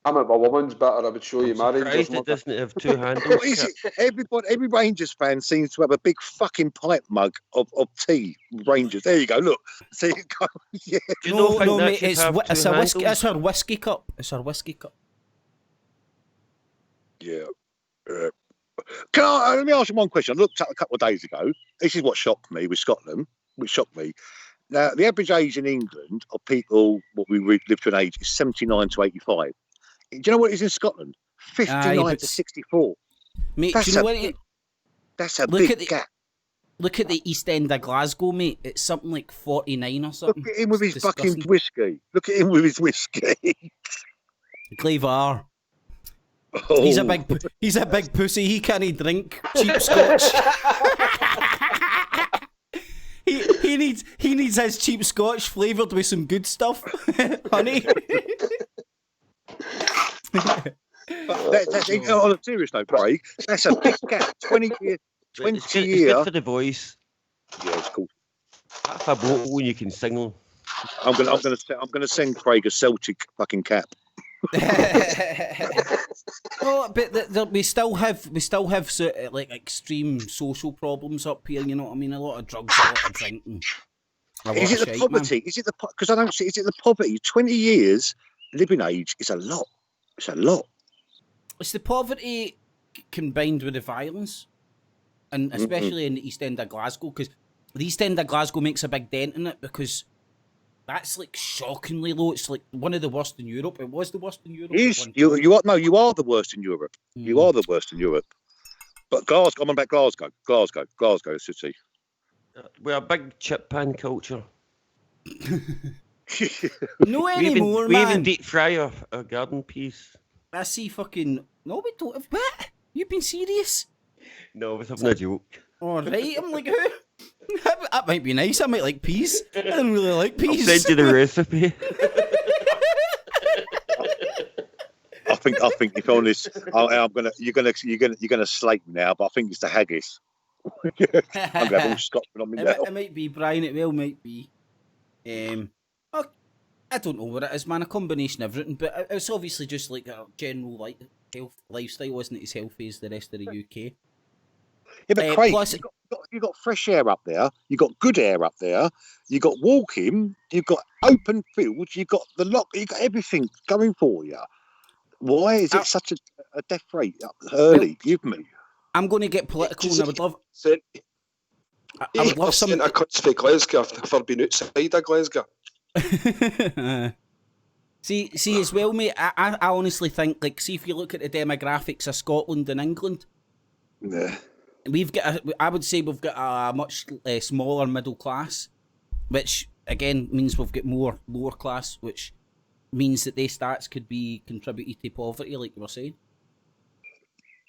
I'm at my woman's better. I would show you my Rangers. It doesn't have 2 handles. Every Rangers fan seems to have a big fucking pipe mug of tea. Rangers. There you go. Look. See it go. Yeah. No, mate. It's a whiskey. It's her whiskey cup. Yeah. Let me ask you one question. I looked up a couple of days ago. This is what shocked me with Scotland. Now, the average age in England of people, what we live to an age, is 79 to 85. Do you know what it is in Scotland? 59 to 64. Mate, do you know what that's a big gap. Look at the East End of Glasgow, mate. It's something like 49 or something. Look at him with his fucking whiskey. Glavar. Oh. He's a big pussy. He can't drink cheap scotch. He needs his cheap scotch flavoured with some good stuff, honey. But that's on a serious note, Craig. That's a big gap. 20 years. It's good for the voice. Yeah, it's cool. Half a bottle and you can sing. I'm gonna send Craig a Celtic fucking cap. Well, but we still have like extreme social problems up here. You know what I mean? A lot of drugs, a lot of drinking. Is it the poverty? Man. Is it because I don't see? Is it the poverty? 20 years living age is a lot. It's a lot. It's the poverty combined with the violence. and especially in the East End of Glasgow, because the East End of Glasgow makes a big dent in it, because that's like shockingly low. It's like one of the worst in Europe. It was the worst in Europe. You are the worst in Europe. You are the worst in Europe. But Glasgow, I'm on about Glasgow City. We're a big chip pan culture. No anymore, we man. We even deep fry our garden peas. I see fucking... No, we don't. What? You been serious? No, I was having a joke. All right, I'm like, who? That might be nice. I might like peas. I don't really like peas. I'll send you the recipe. I think if honest, you're gonna slate me now, but I think it's the haggis. I'm gonna have all Scotland on me now. It might be, Brian. It might be. I don't know what it is, man. A combination of everything, but it's obviously just like a general health lifestyle, isn't it? As healthy as the rest of the UK. Yeah, but Craig, plus, you got fresh air up there. You got good air up there. You got walking. You got open fields. You got the lock. You got everything going for you. Why is it such a death rate early? Give me. I'm going to get political, and I would love. I would love some. A cuts for Glasgow for being outside of Glasgow. see, as well, mate. I honestly think, like, see if you look at the demographics of Scotland and England. Yeah. I would say we've got a much smaller middle class, which again means we've got more lower class, which means that their stats could be contributed to poverty, like you were saying.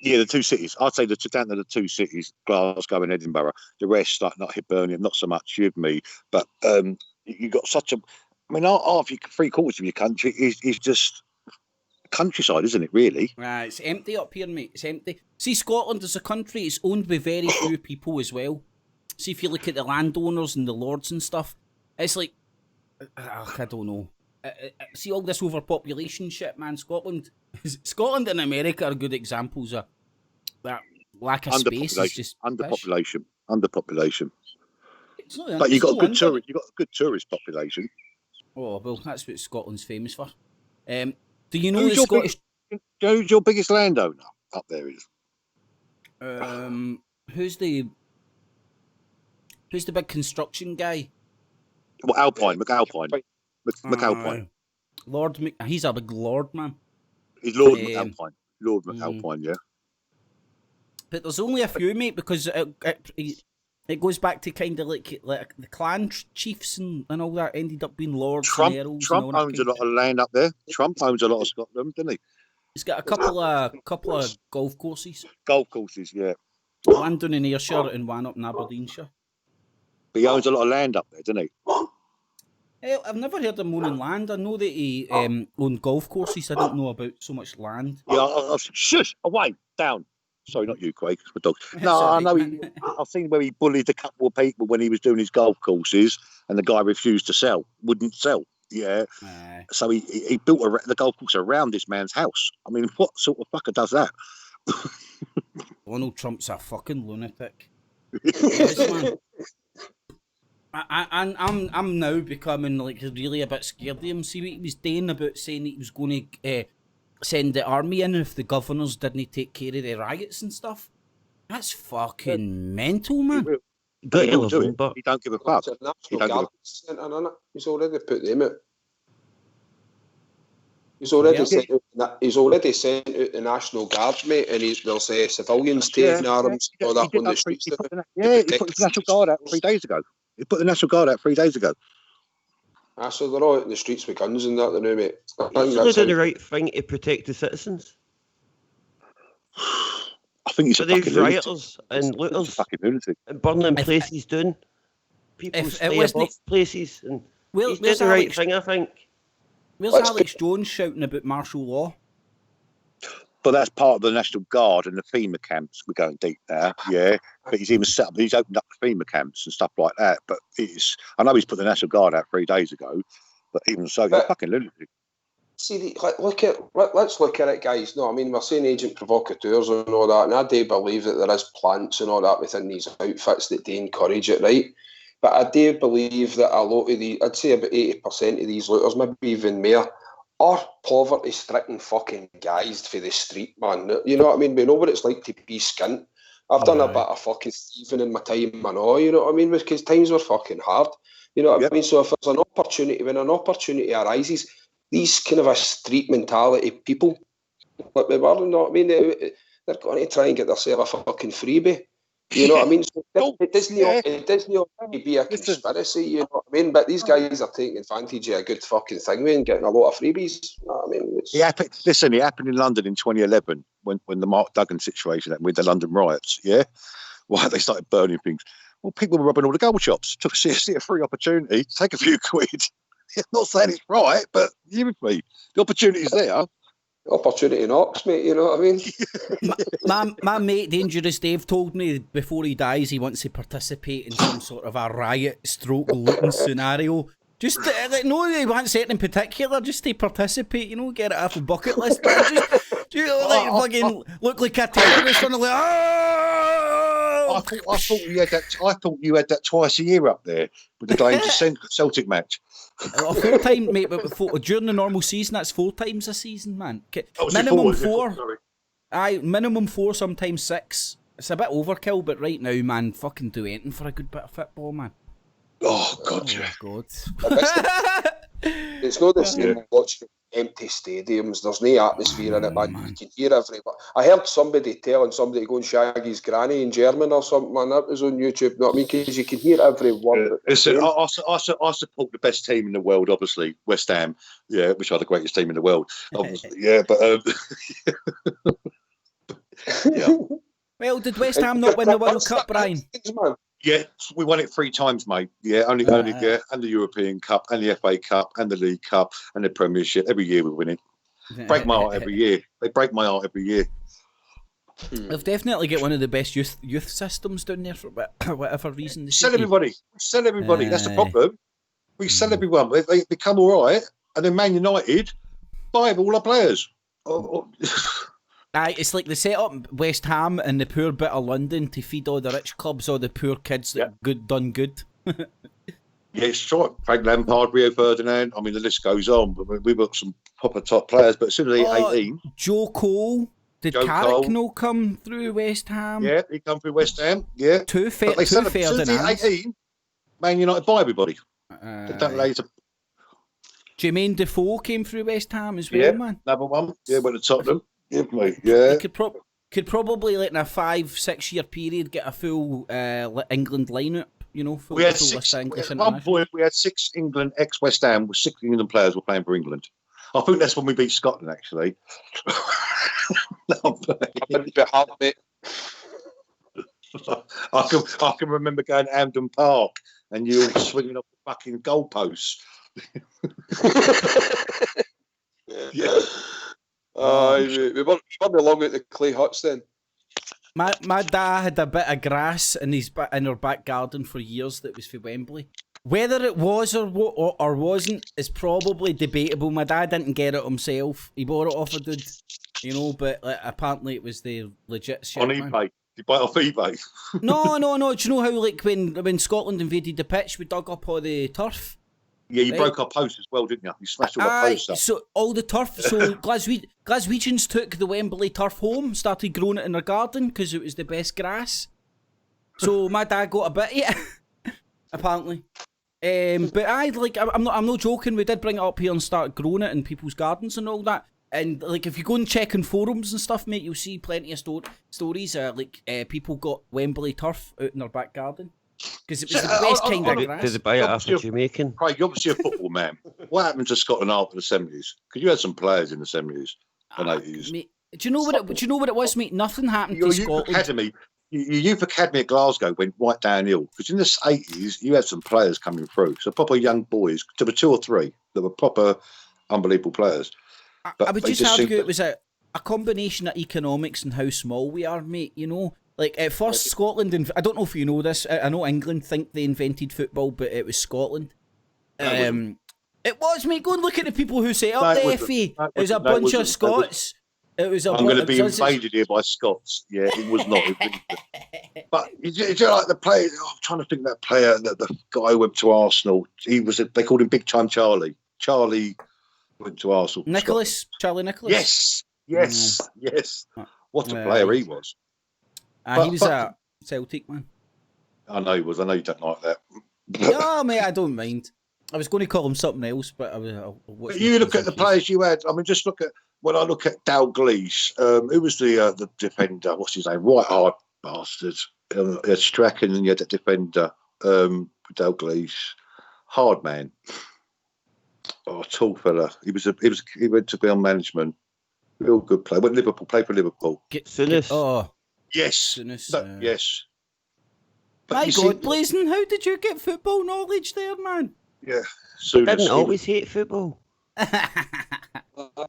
Yeah, the two cities. I'd say down to the two cities, Glasgow and Edinburgh. The rest, like not Hibernian, not so much with me. But you got such a. I mean, half 3/4 of your country is just countryside, isn't it? Really? Right, it's empty up here, mate. It's empty. See, Scotland as a country, it's owned by very few people as well. See, if you look at the landowners and the lords and stuff, it's like, I don't know. See all this overpopulation shit, man. Scotland and America are good examples of that lack of space. Is just underpopulation. It's not, but you got a good tourist population. Oh well, that's what Scotland's famous for. Do you know the Scottish? Who's your biggest landowner up there? Is who's the big construction guy? Well, McAlpine. He's a big lord, man. He's Lord McAlpine. Lord McAlpine, yeah. But there's only a few, mate, because it goes back to kind of like the clan chiefs and all that ended up being lords and earls. Trump owns a lot of land up there. Trump owns a lot of Scotland, doesn't he? He's got a couple of golf courses. Golf courses, yeah. One down in Ayrshire and one up in Aberdeenshire. But he owns a lot of land up there, doesn't he? I've never heard him owning land. I know that he owned golf courses. I don't know about so much land. Yeah, shush, away, down. Sorry, not you, Craig. It's my dog. No, I know. I've seen where he bullied a couple of people when he was doing his golf courses, and the guy refused to sell, wouldn't sell. Yeah. So he built the golf course around this man's house. I mean, what sort of fucker does that? Donald Trump's a fucking lunatic. Yes, man. I'm now becoming like really a bit scared of him. See what he was doing about saying he was going to send the army in if the governors didn't take care of the riots and stuff. That's fucking mental, man. He don't give a fuck. He's already put them out. He's already sent out the National Guard, mate, and there's civilians taking arms and all that on the streets. He put the National Guard out 3 days ago. So they're all out in the streets with guns and that, they know, mate. He's doing the right thing to protect the citizens. I think he's a fucking rioters and looters and burning places down. People stay above places, and he's doing the right thing, I think. Where's Alex Jones shouting about martial law? But that's part of the National Guard and the FEMA camps. We're going deep now, yeah. But he's even set up. He's opened up the FEMA camps and stuff like that. But I know he's put the National Guard out 3 days ago. But even so, he's a fucking lunatic. See, let's look at it, guys. No, I mean, we're saying agent provocateurs and all that, and I do believe that there is plants and all that within these outfits that do encourage it, right? But I do believe that a lot of these, I'd say about 80% of these looters, maybe even more, are poverty-stricken fucking guys for the street, man. You know what I mean? We know what it's like to be skint. I've done a bit of fucking thieving in my time and all, you know what I mean? Because times were fucking hard. You know what I mean? So if there's an opportunity, when an opportunity arises, these kind of a street mentality people, like we were, you know what I mean? They're going to try and get themselves a fucking freebie. You know what I mean? So it doesn't be a conspiracy, you know what I mean? But these guys are taking advantage of a good fucking thing, and getting a lot of freebies. You know what I mean? It happened in London in 2011 when the Mark Duggan situation happened with the London riots, yeah? Why they started burning things. Well, people were robbing all the gold shops. Took a free opportunity, take a few quid. I'm not saying it's right, but you with me. The opportunity's there. Opportunity knocks, mate, you know what I mean? my mate Dangerous Dave told me before he dies he wants to participate in some sort of a riot stroke looting scenario. Just no, he wants it in particular, just to participate, you know, get it off the bucket list. But like fucking look like a terrorist and like, I thought you had that twice a year up there with the Dangerous Celtic match. 4 times, mate, but during the normal season, that's 4 times a season, man. Minimum 4. Aye, minimum 4, sometimes 6. It's a bit overkill, but right now, man, fucking do anything for a good bit of football, man. Oh, God, God. It's not the same watching empty stadiums. There's no atmosphere in it, man. You can hear everyone. I heard somebody telling somebody to go and shag his granny in German or something, man. That was on YouTube, you know what I mean? Because you can hear every word. Listen, I support the best team in the world, obviously, West Ham, yeah, which are the greatest team in the world, obviously, yeah, but... yeah. Well, did West Ham not win the World Cup, Brian? Yeah, we won it 3 times, mate. Yeah, only and the European Cup, and the FA Cup, and the League Cup, and the Premiership. Every year we win it. Break my heart every year. They break my heart every year. They've definitely got one of the best youth systems down there for whatever reason. Sell everybody. That's the problem. We sell everyone. They become all right, and then Man United buy all our players. Aye, it's like they set up West Ham and the poor bit of London to feed all the rich clubs, all the poor kids that done good. Yeah, it's right. Frank Lampard, Rio Ferdinand. I mean, the list goes on. But we've got some proper top players. But as soon as they're 18, Joe Cole. Did Carrick no come through West Ham? Yeah, he come through West Ham. Yeah, two Ferdinand. As soon as they're 18, Man United buy everybody. They don't later. Jermaine Defoe came through West Ham as well, man. Number 1. Yeah, went to Tottenham. Yeah, mate. Yeah. They could probably, like, in a 5-6 year period, get a full England lineup. You know, full, we had full 6. English At one point, we had 6 England ex-West Ham with 6 England players were playing for England. I think that's when we beat Scotland, actually. Wouldn't be hard, mate. I can remember going to Hampden Park and you all swinging off the fucking goalposts. Yeah. We weren't long at the clay huts then. My dad had a bit of grass in our back garden for years that was for Wembley. Whether it was or wasn't is probably debatable. My dad didn't get it himself. He bought it off a dude, you know, but apparently it was the legit shit. On eBay? Man. Did you buy it off eBay? No. Do you know how, like, when Scotland invaded the pitch, we dug up all the turf? Yeah, you broke our posts as well, didn't you? You smashed all our posts up. So all the turf. So Glaswegians took the Wembley turf home, started growing it in their garden because it was the best grass. So my dad got a bit of it, apparently. But I'm not joking. We did bring it up here and start growing it in people's gardens and all that. And like, if you go and check in forums and stuff, mate, you'll see plenty of stories. People got Wembley turf out in their back garden. Because it was the best kind of grass. Did they buy it after Jamaican? Craig, you're obviously a football man. What happened to Scotland after the 70s? Because you had some players in the 70s and 80s. Mate, do you know what it was, mate? Nothing happened to Scotland. Your youth academy at Glasgow went right downhill. Because in the 80s, you had some players coming through. So proper young boys. There were 2 or 3 that were proper unbelievable players. I would just argue it was a combination of economics and how small we are, mate, you know? Like, at first, Scotland, I don't know if you know this, I know England think they invented football, but it was Scotland. It was, mate. Go and look at the people who set up the FA. It was a bunch of Scots. I'm going to be invaded here by Scots. Yeah, it was not. But you know, like the player, I'm trying to think of that player, the guy who went to Arsenal. They called him Big Time Charlie. Charlie went to Arsenal. Charlie Nicholas. Yes. What a player he was. He was a Celtic man. I know he was. I know you don't like that. No, mate, I don't mind. I was going to call him something else, but But you look at the players you had. I mean, just look at when I look at Dalglish. Who was the defender? What's his name? Right hard bastard. Strachan, and you had that defender, Dalglish. Hard man. Oh, tall fella. He went to be on management. Real good player. Went Liverpool. Played for Liverpool. Souness. Oh, Yes. Souness. Yes. But My you God, see- Blazing, how did you get football knowledge there, man? Yeah. Souness. Didn't always hate football.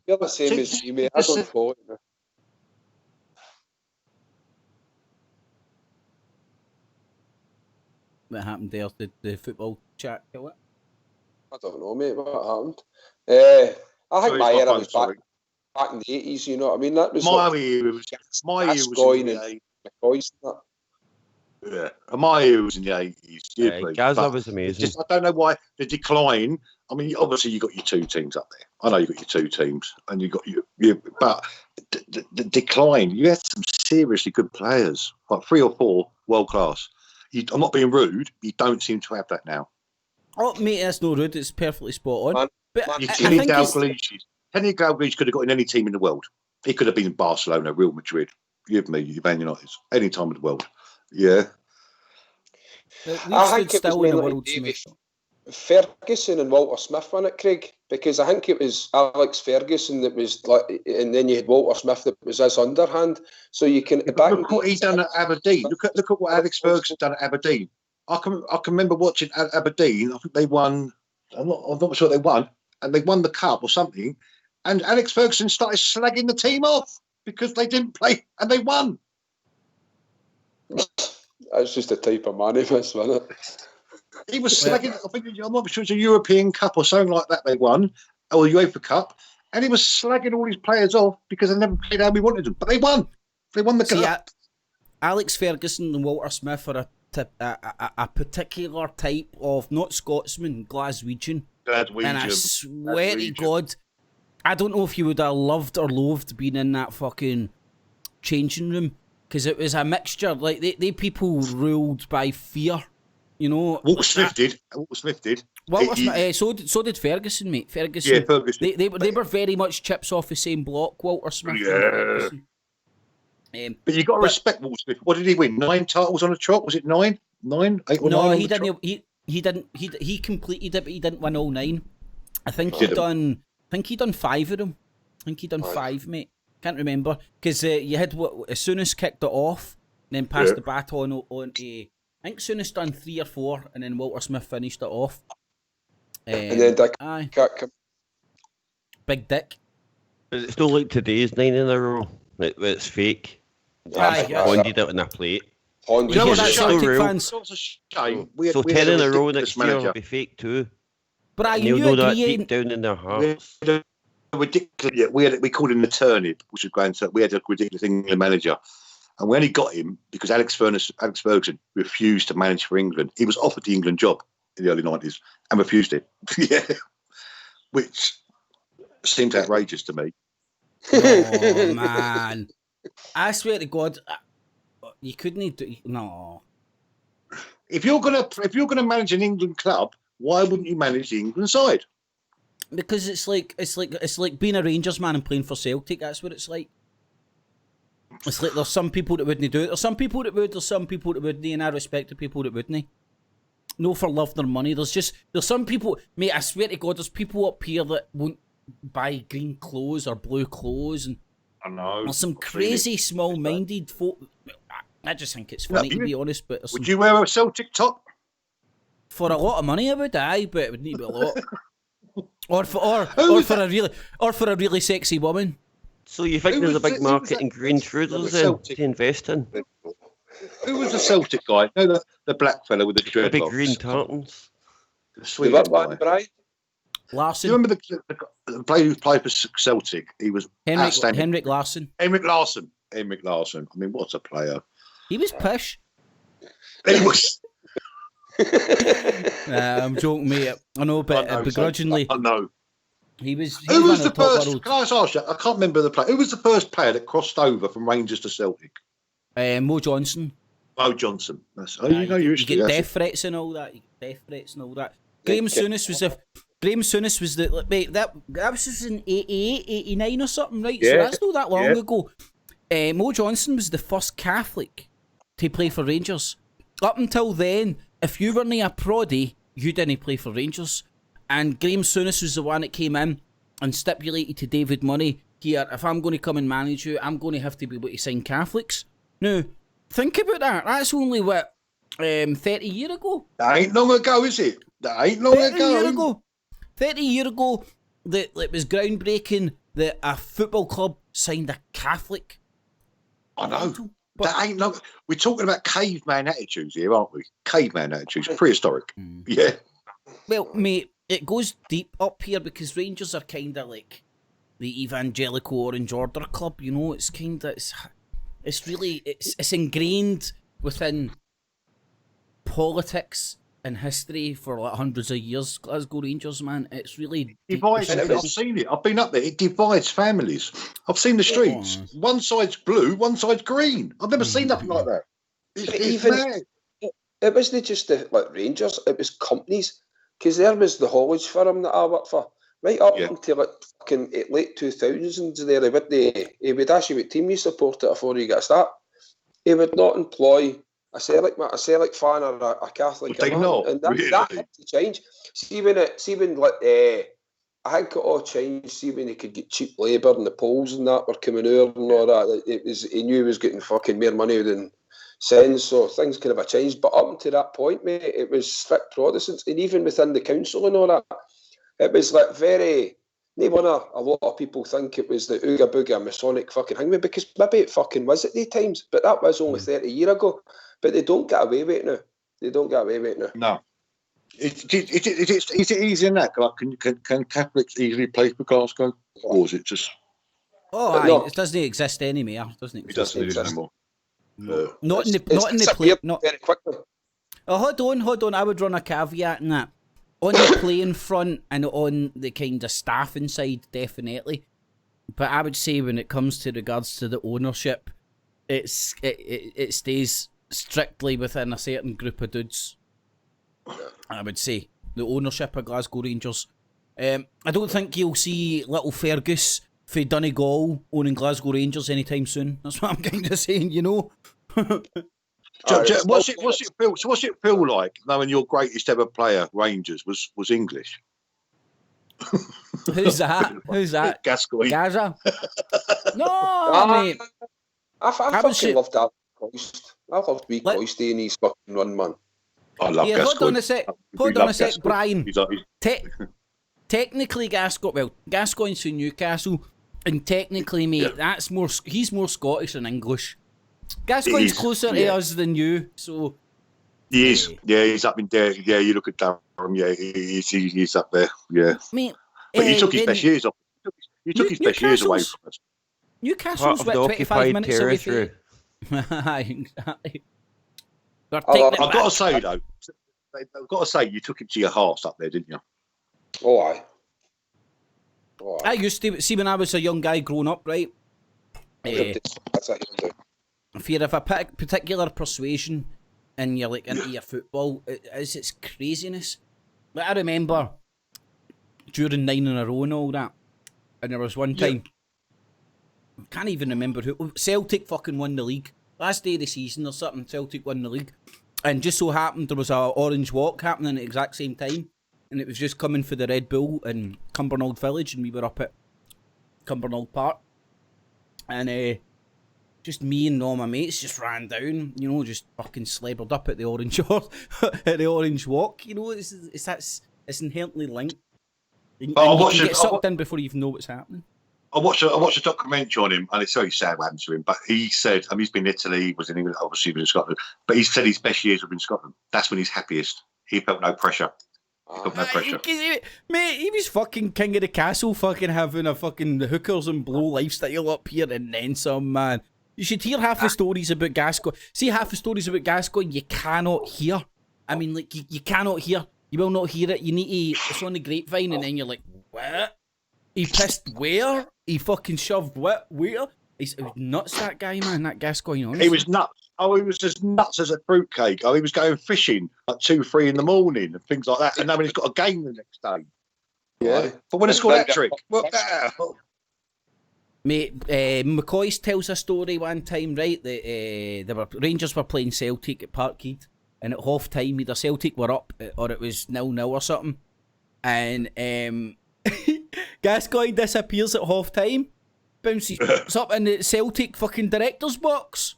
You're the same as me, mate. I don't follow it. Man. What happened there? Did the football chat kill it? I don't know, mate. What happened? I think Sorry, my it's era phone, was sorry. back in the 80s. You know what I mean? That was My like ear was in Gascoigne the and McCoy's and that. Yeah, my ear was in the 80s. Gaza was amazing. Just, I don't know why the decline. I mean, obviously you got your two teams up there. I know you got your two teams, and you got your but the decline. You had some seriously good players, like 3 or 4 world class. I'm not being rude. You don't seem to have that now. Oh, mate, that's no rude. It's perfectly spot on. Man, But man, I Kenny think it's, Dalglish could have got in any team in the world. He could have been in Barcelona, Real Madrid. You have me, you Man United, any time in the world. Yeah. we've I stood think it was still in the mainly world. David Ferguson and Walter Smith won it, Craig, because I think it was Alex Ferguson that was like, and then you had Walter Smith that was his underhand. So you can back Look what he done at Aberdeen. Look at what Alex Ferguson done at Aberdeen. I can remember watching at Aberdeen. I think they won. I'm not sure they won, and they won the cup or something. And Alex Ferguson started slagging the team off because they didn't play and they won. That's just the type of man he was, wasn't it? He was slagging. I think I'm not sure it's a European Cup or something like that. They won, or the UEFA Cup, and he was slagging all his players off because they never played how we wanted them. But they won. They won the cup. Alex Ferguson and Walter Smith are a particular type of, not Scotsman, Glaswegian. And I swear to God, I don't know if you would have loved or loathed being in that fucking changing room, because it was a mixture. Like, they people ruled by fear, you know. Walter Smith did. Walter Smith did. Walter Smith, so did Ferguson, mate. Ferguson. Yeah, Ferguson. They were very much chips off the same block, Walter Smith. Yeah. And Ferguson. But you got to respect Walter Smith. What did he win? 9 titles on the trot? Was it 9? 9? 8 or 9? No, he didn't. He didn't. He completed it, but he didn't win all 9. I think he done 5 of them. I think he done 5, mate. Can't remember, because you had as soon as kicked it off, then passed the baton on to. I think Souness done 3 or 4, and then Walter Smith finished it off. And then Dick. Aye. Big Dick. It's not like today's 9 in a row. It's fake. Aye, yeah. Bonded it on a plate. Honda. You know Yeah, that it's Celtic so real. fans. It's a shame. So 10 in a row next year will be fake too. But And you they'll know that agree? deep down in their hearts. Ridiculous. Yeah, we called him the turnip, which was grand. We had a ridiculous England manager, and we only got him because Alex Ferguson refused to manage for England. He was offered the England job in the early 90s and refused it. Yeah, which seems outrageous to me. Oh man, I swear to God, you couldn't do. No, If you're gonna manage an England club, why wouldn't you manage the England side? because it's like being a Rangers man and playing for Celtic. That's what it's like. It's like there's some people that wouldn't do it. There's some people that would. There's some people that wouldn't, and I respect the people that wouldn't. No, for love nor money. There's some people, mate. I swear to God, there's people up here that won't buy green clothes or blue clothes, and I know. there's some crazy small-minded folk. I just think it's funny, to be honest. But Would you wear a Celtic top? for a lot of money, I would, aye, but it would need to be a lot. or for a really sexy woman. So you think Who there's a was big it- who market was that in green person that was trousers then Celtic? to invest in? Who was the Celtic guy? No, the black fella with the The big dreadlocks. green tartans. The The Swedish Red guy. Black Bride. Do Larson. you remember the player who played for Celtic? He was outstanding. Henrik Larsson. Henrik Larsson. I mean, what a player. He was pish. He was. I'm joking, mate. I know, but I know, begrudgingly, I know. he was Who one was of the the top first? world. Can I just ask you? I can't remember the player. Who was the first player that crossed over from Rangers to Celtic? Mo Johnson. Mo Johnson. That's you know you get death threats and all that. Graham Souness was the mate, that was in 88, 89 or something, right? Yeah. So that's not that long ago. Mo Johnson was the first Catholic to play for Rangers. Up until then, if you weren't a proddy, you didn't play for Rangers. And Graham Souness was the one that came in and stipulated to David Money, here, if I'm going to come and manage you, I'm going to have to be able to sign Catholics. Now, think about that. That's only, 30 years ago? That ain't long ago, is it? That ain't long 30 ago. years ago. 30 years ago, that it was groundbreaking that a football club signed a Catholic. I know. That ain't long. We're talking about caveman attitudes here, aren't we? Caveman attitudes, prehistoric. Yeah. Well, mate, it goes deep up here because Rangers are kind of like the evangelical Orange Order club, you know. It's kind of it's really it's ingrained within politics and history for like hundreds of years. Glasgow Rangers, man, it's really Divides. I've seen it. I've been up there. It divides families. I've seen the streets. One side's blue, one side's green. I've never seen nothing like that. It's mad. It wasn't just the Rangers. It was companies, because there was the haulage firm that I worked for. Right up until like fucking late 2000s, he would ask you what team you supported before you got a start. He would not employ a Celtic fan or a Catholic man, and that had to change. See when I think it all changed. See when he could get cheap labour and the Poles and that were coming over and all that. He knew he was getting fucking more money than sense, so things kind of changed. But up to that point, mate, it was strict Protestants, and even within the council and all that. It was like very. No wonder a lot of people think it was the Ooga Booga Masonic fucking hangman, because maybe it fucking was at the times, but that was only 30 years ago. But they don't get away with it now. No. Is it easy in that? Like, can Catholics easily play for Glasgow? Or is it just. It doesn't exist anymore. It doesn't exist anymore. Not in the play. Very quickly. Oh, hold on. I would run a caveat in that. On the playing front and on the kind of staffing side, definitely. But I would say when it comes to regards to the ownership, it stays strictly within a certain group of dudes. I would say the ownership of Glasgow Rangers. I don't think you'll see little Fergus for Donegal owning Glasgow Rangers anytime soon. That's what I'm kind of saying, you know. What's it feel like knowing your greatest ever player, Rangers, was English? Who's that? Gascoigne. Gaza? No, mate. I fucking loved that. I loved wee Coisty and his fucking run, man. I love Gascoigne. Hold on a sec, Brian. Technically, Gascoigne's from Newcastle, and technically, mate, he's more Scottish than English. Gascoigne's closer to us than you, so. He is. Yeah, he's up in there. Yeah, you look at Durham. Yeah, he's up there. Yeah. Mate, but he took his best years off. He took his best years away from us. Newcastle's 25 minutes away from you. Exactly. I've got to say, though, you took him to your heart up there, didn't you? Oh, aye. I used to, see, when I was a young guy growing up, right? If you're of a particular persuasion and you're like into your football, it's craziness. Like, I remember during 9 in a row and all that, and there was one time, I can't even remember who, Celtic fucking won the league. Last day of the season or something, Celtic won the league. And just so happened there was a orange walk happening at the exact same time. And it was just coming for the Red Bull in Cumbernauld Village, and we were up at Cumbernauld Park. And just me and all my mates just ran down, you know, just fucking slobbered up at the orange at the orange walk. You know, it's inherently linked. And you can get sucked in before you even know what's happening. I watched a documentary on him, and it's very sad what happened to him. But he said, he's been in Italy, he was in England, obviously been in Scotland. But he said his best years were in Scotland. That's when he's happiest. He felt no pressure. Mate, he was fucking king of the castle, fucking having a fucking hookers and blow lifestyle up here, and then some, man. You should hear half the stories about Gascoigne. See, half the stories about Gascoigne you cannot hear. I mean, like, you cannot hear. You will not hear it. You need to, it's on the grapevine, and then you're like, what? He pissed where? He fucking shoved what? Where? He's nuts, that guy, man. That Gascoigne, honestly. He was nuts. Oh, he was as nuts as a fruitcake. Oh, he was going fishing at 2, 3 in the morning and things like that. And then he's got a game the next day. Yeah. Right? But when I scored that trick, what the hell? Mate, McCoy tells a story one time, right? That Rangers were playing Celtic at Parkhead, and at half time, either Celtic were up or it was 0-0 or something. And Gascoigne disappears at half time, bounces up in the Celtic fucking director's box.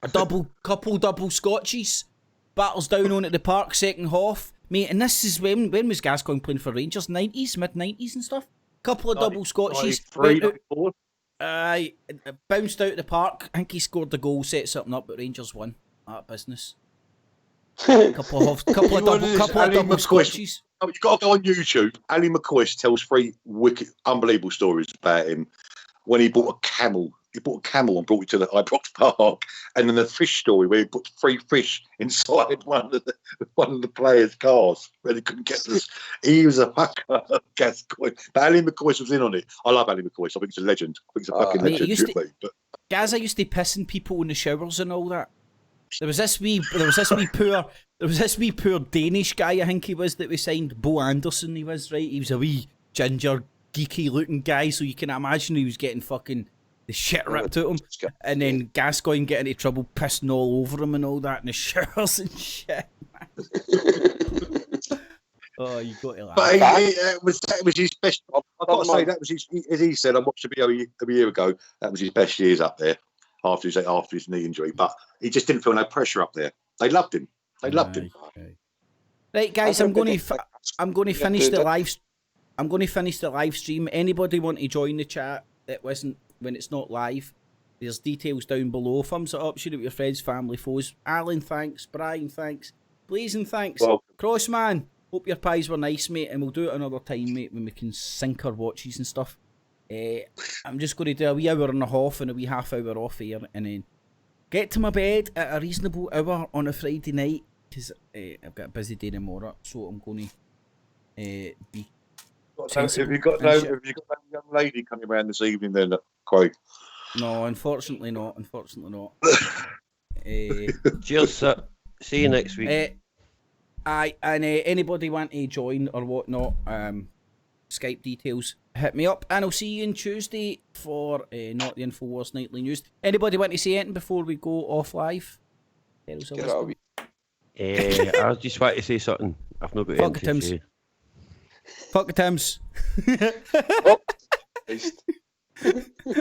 A couple double scotches, battles down on at the park, second half. Mate, and this is when was Gascoigne playing for Rangers? 90s, mid-90s and stuff? Couple of double scotches. Bounced out the park. I think he scored the goal, set something up, but Rangers won. That business. Couple of double scotches. Oh, you've got to go on YouTube. Ali McCoy tells 3 wicked, unbelievable stories about him. When he bought a camel. He bought a camel and brought it to the Ibrox Park. And then the fish story where he put 3 fish inside one of the players' cars where they couldn't get this. He was a fucker, Gascoigne. But Ali McCoy was in on it. I love Ali McCoy. I think he's a legend. I think he's a fucking legend. Gaza used to pissing people in the showers and all that. There was this wee poor Danish guy, I think he was, that we signed. Bo Anderson, he was, right? He was a wee ginger, geeky looking guy, so you can imagine he was getting fucking the shit ripped out of him. And then Gascoigne getting into trouble, pissing all over him and all that in the showers and shit. Oh, you got to laugh. But that was his best. I've got to say, that was his, as he said, I watched a video a year ago, that was his best years up there after his knee injury. But he just didn't feel no pressure up there. They loved him. Him. Right, guys, I'm going to finish the live. I'm going to finish the live stream. Anybody want to join the chat that wasn't when it's not live? There's details down below. Thumbs it up, share it with your friends, family, foes. Alan, thanks. Brian, thanks. Blazing, thanks. Well, Crossman, hope your pies were nice, mate, and we'll do it another time, mate, when we can sync our watches and stuff. I'm just going to do a wee hour and a half and a wee half hour off here, and then get to my bed at a reasonable hour on a Friday night, because I've got a busy day tomorrow, so I'm going to be... Have you got no young lady coming around this evening then, Craig? No, unfortunately not. Cheers, sir. See you next week. Anybody want to join or whatnot, Skype details, hit me up, and I'll see you on Tuesday for Not the Infowars Nightly News. Anybody want to say anything before we go off live? I just want to say something. I've not got anything to say. Fuck Tim's.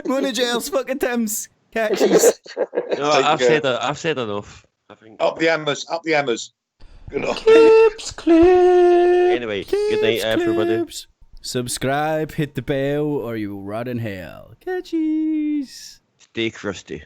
Monogels, fucking Tim's. Catches. No, I've said enough. I think. Up the hammers. Good night. Clips. Anyway, good night, everybody. Subscribe, hit the bell, or you will rot in hell. Catches. Stay crusty.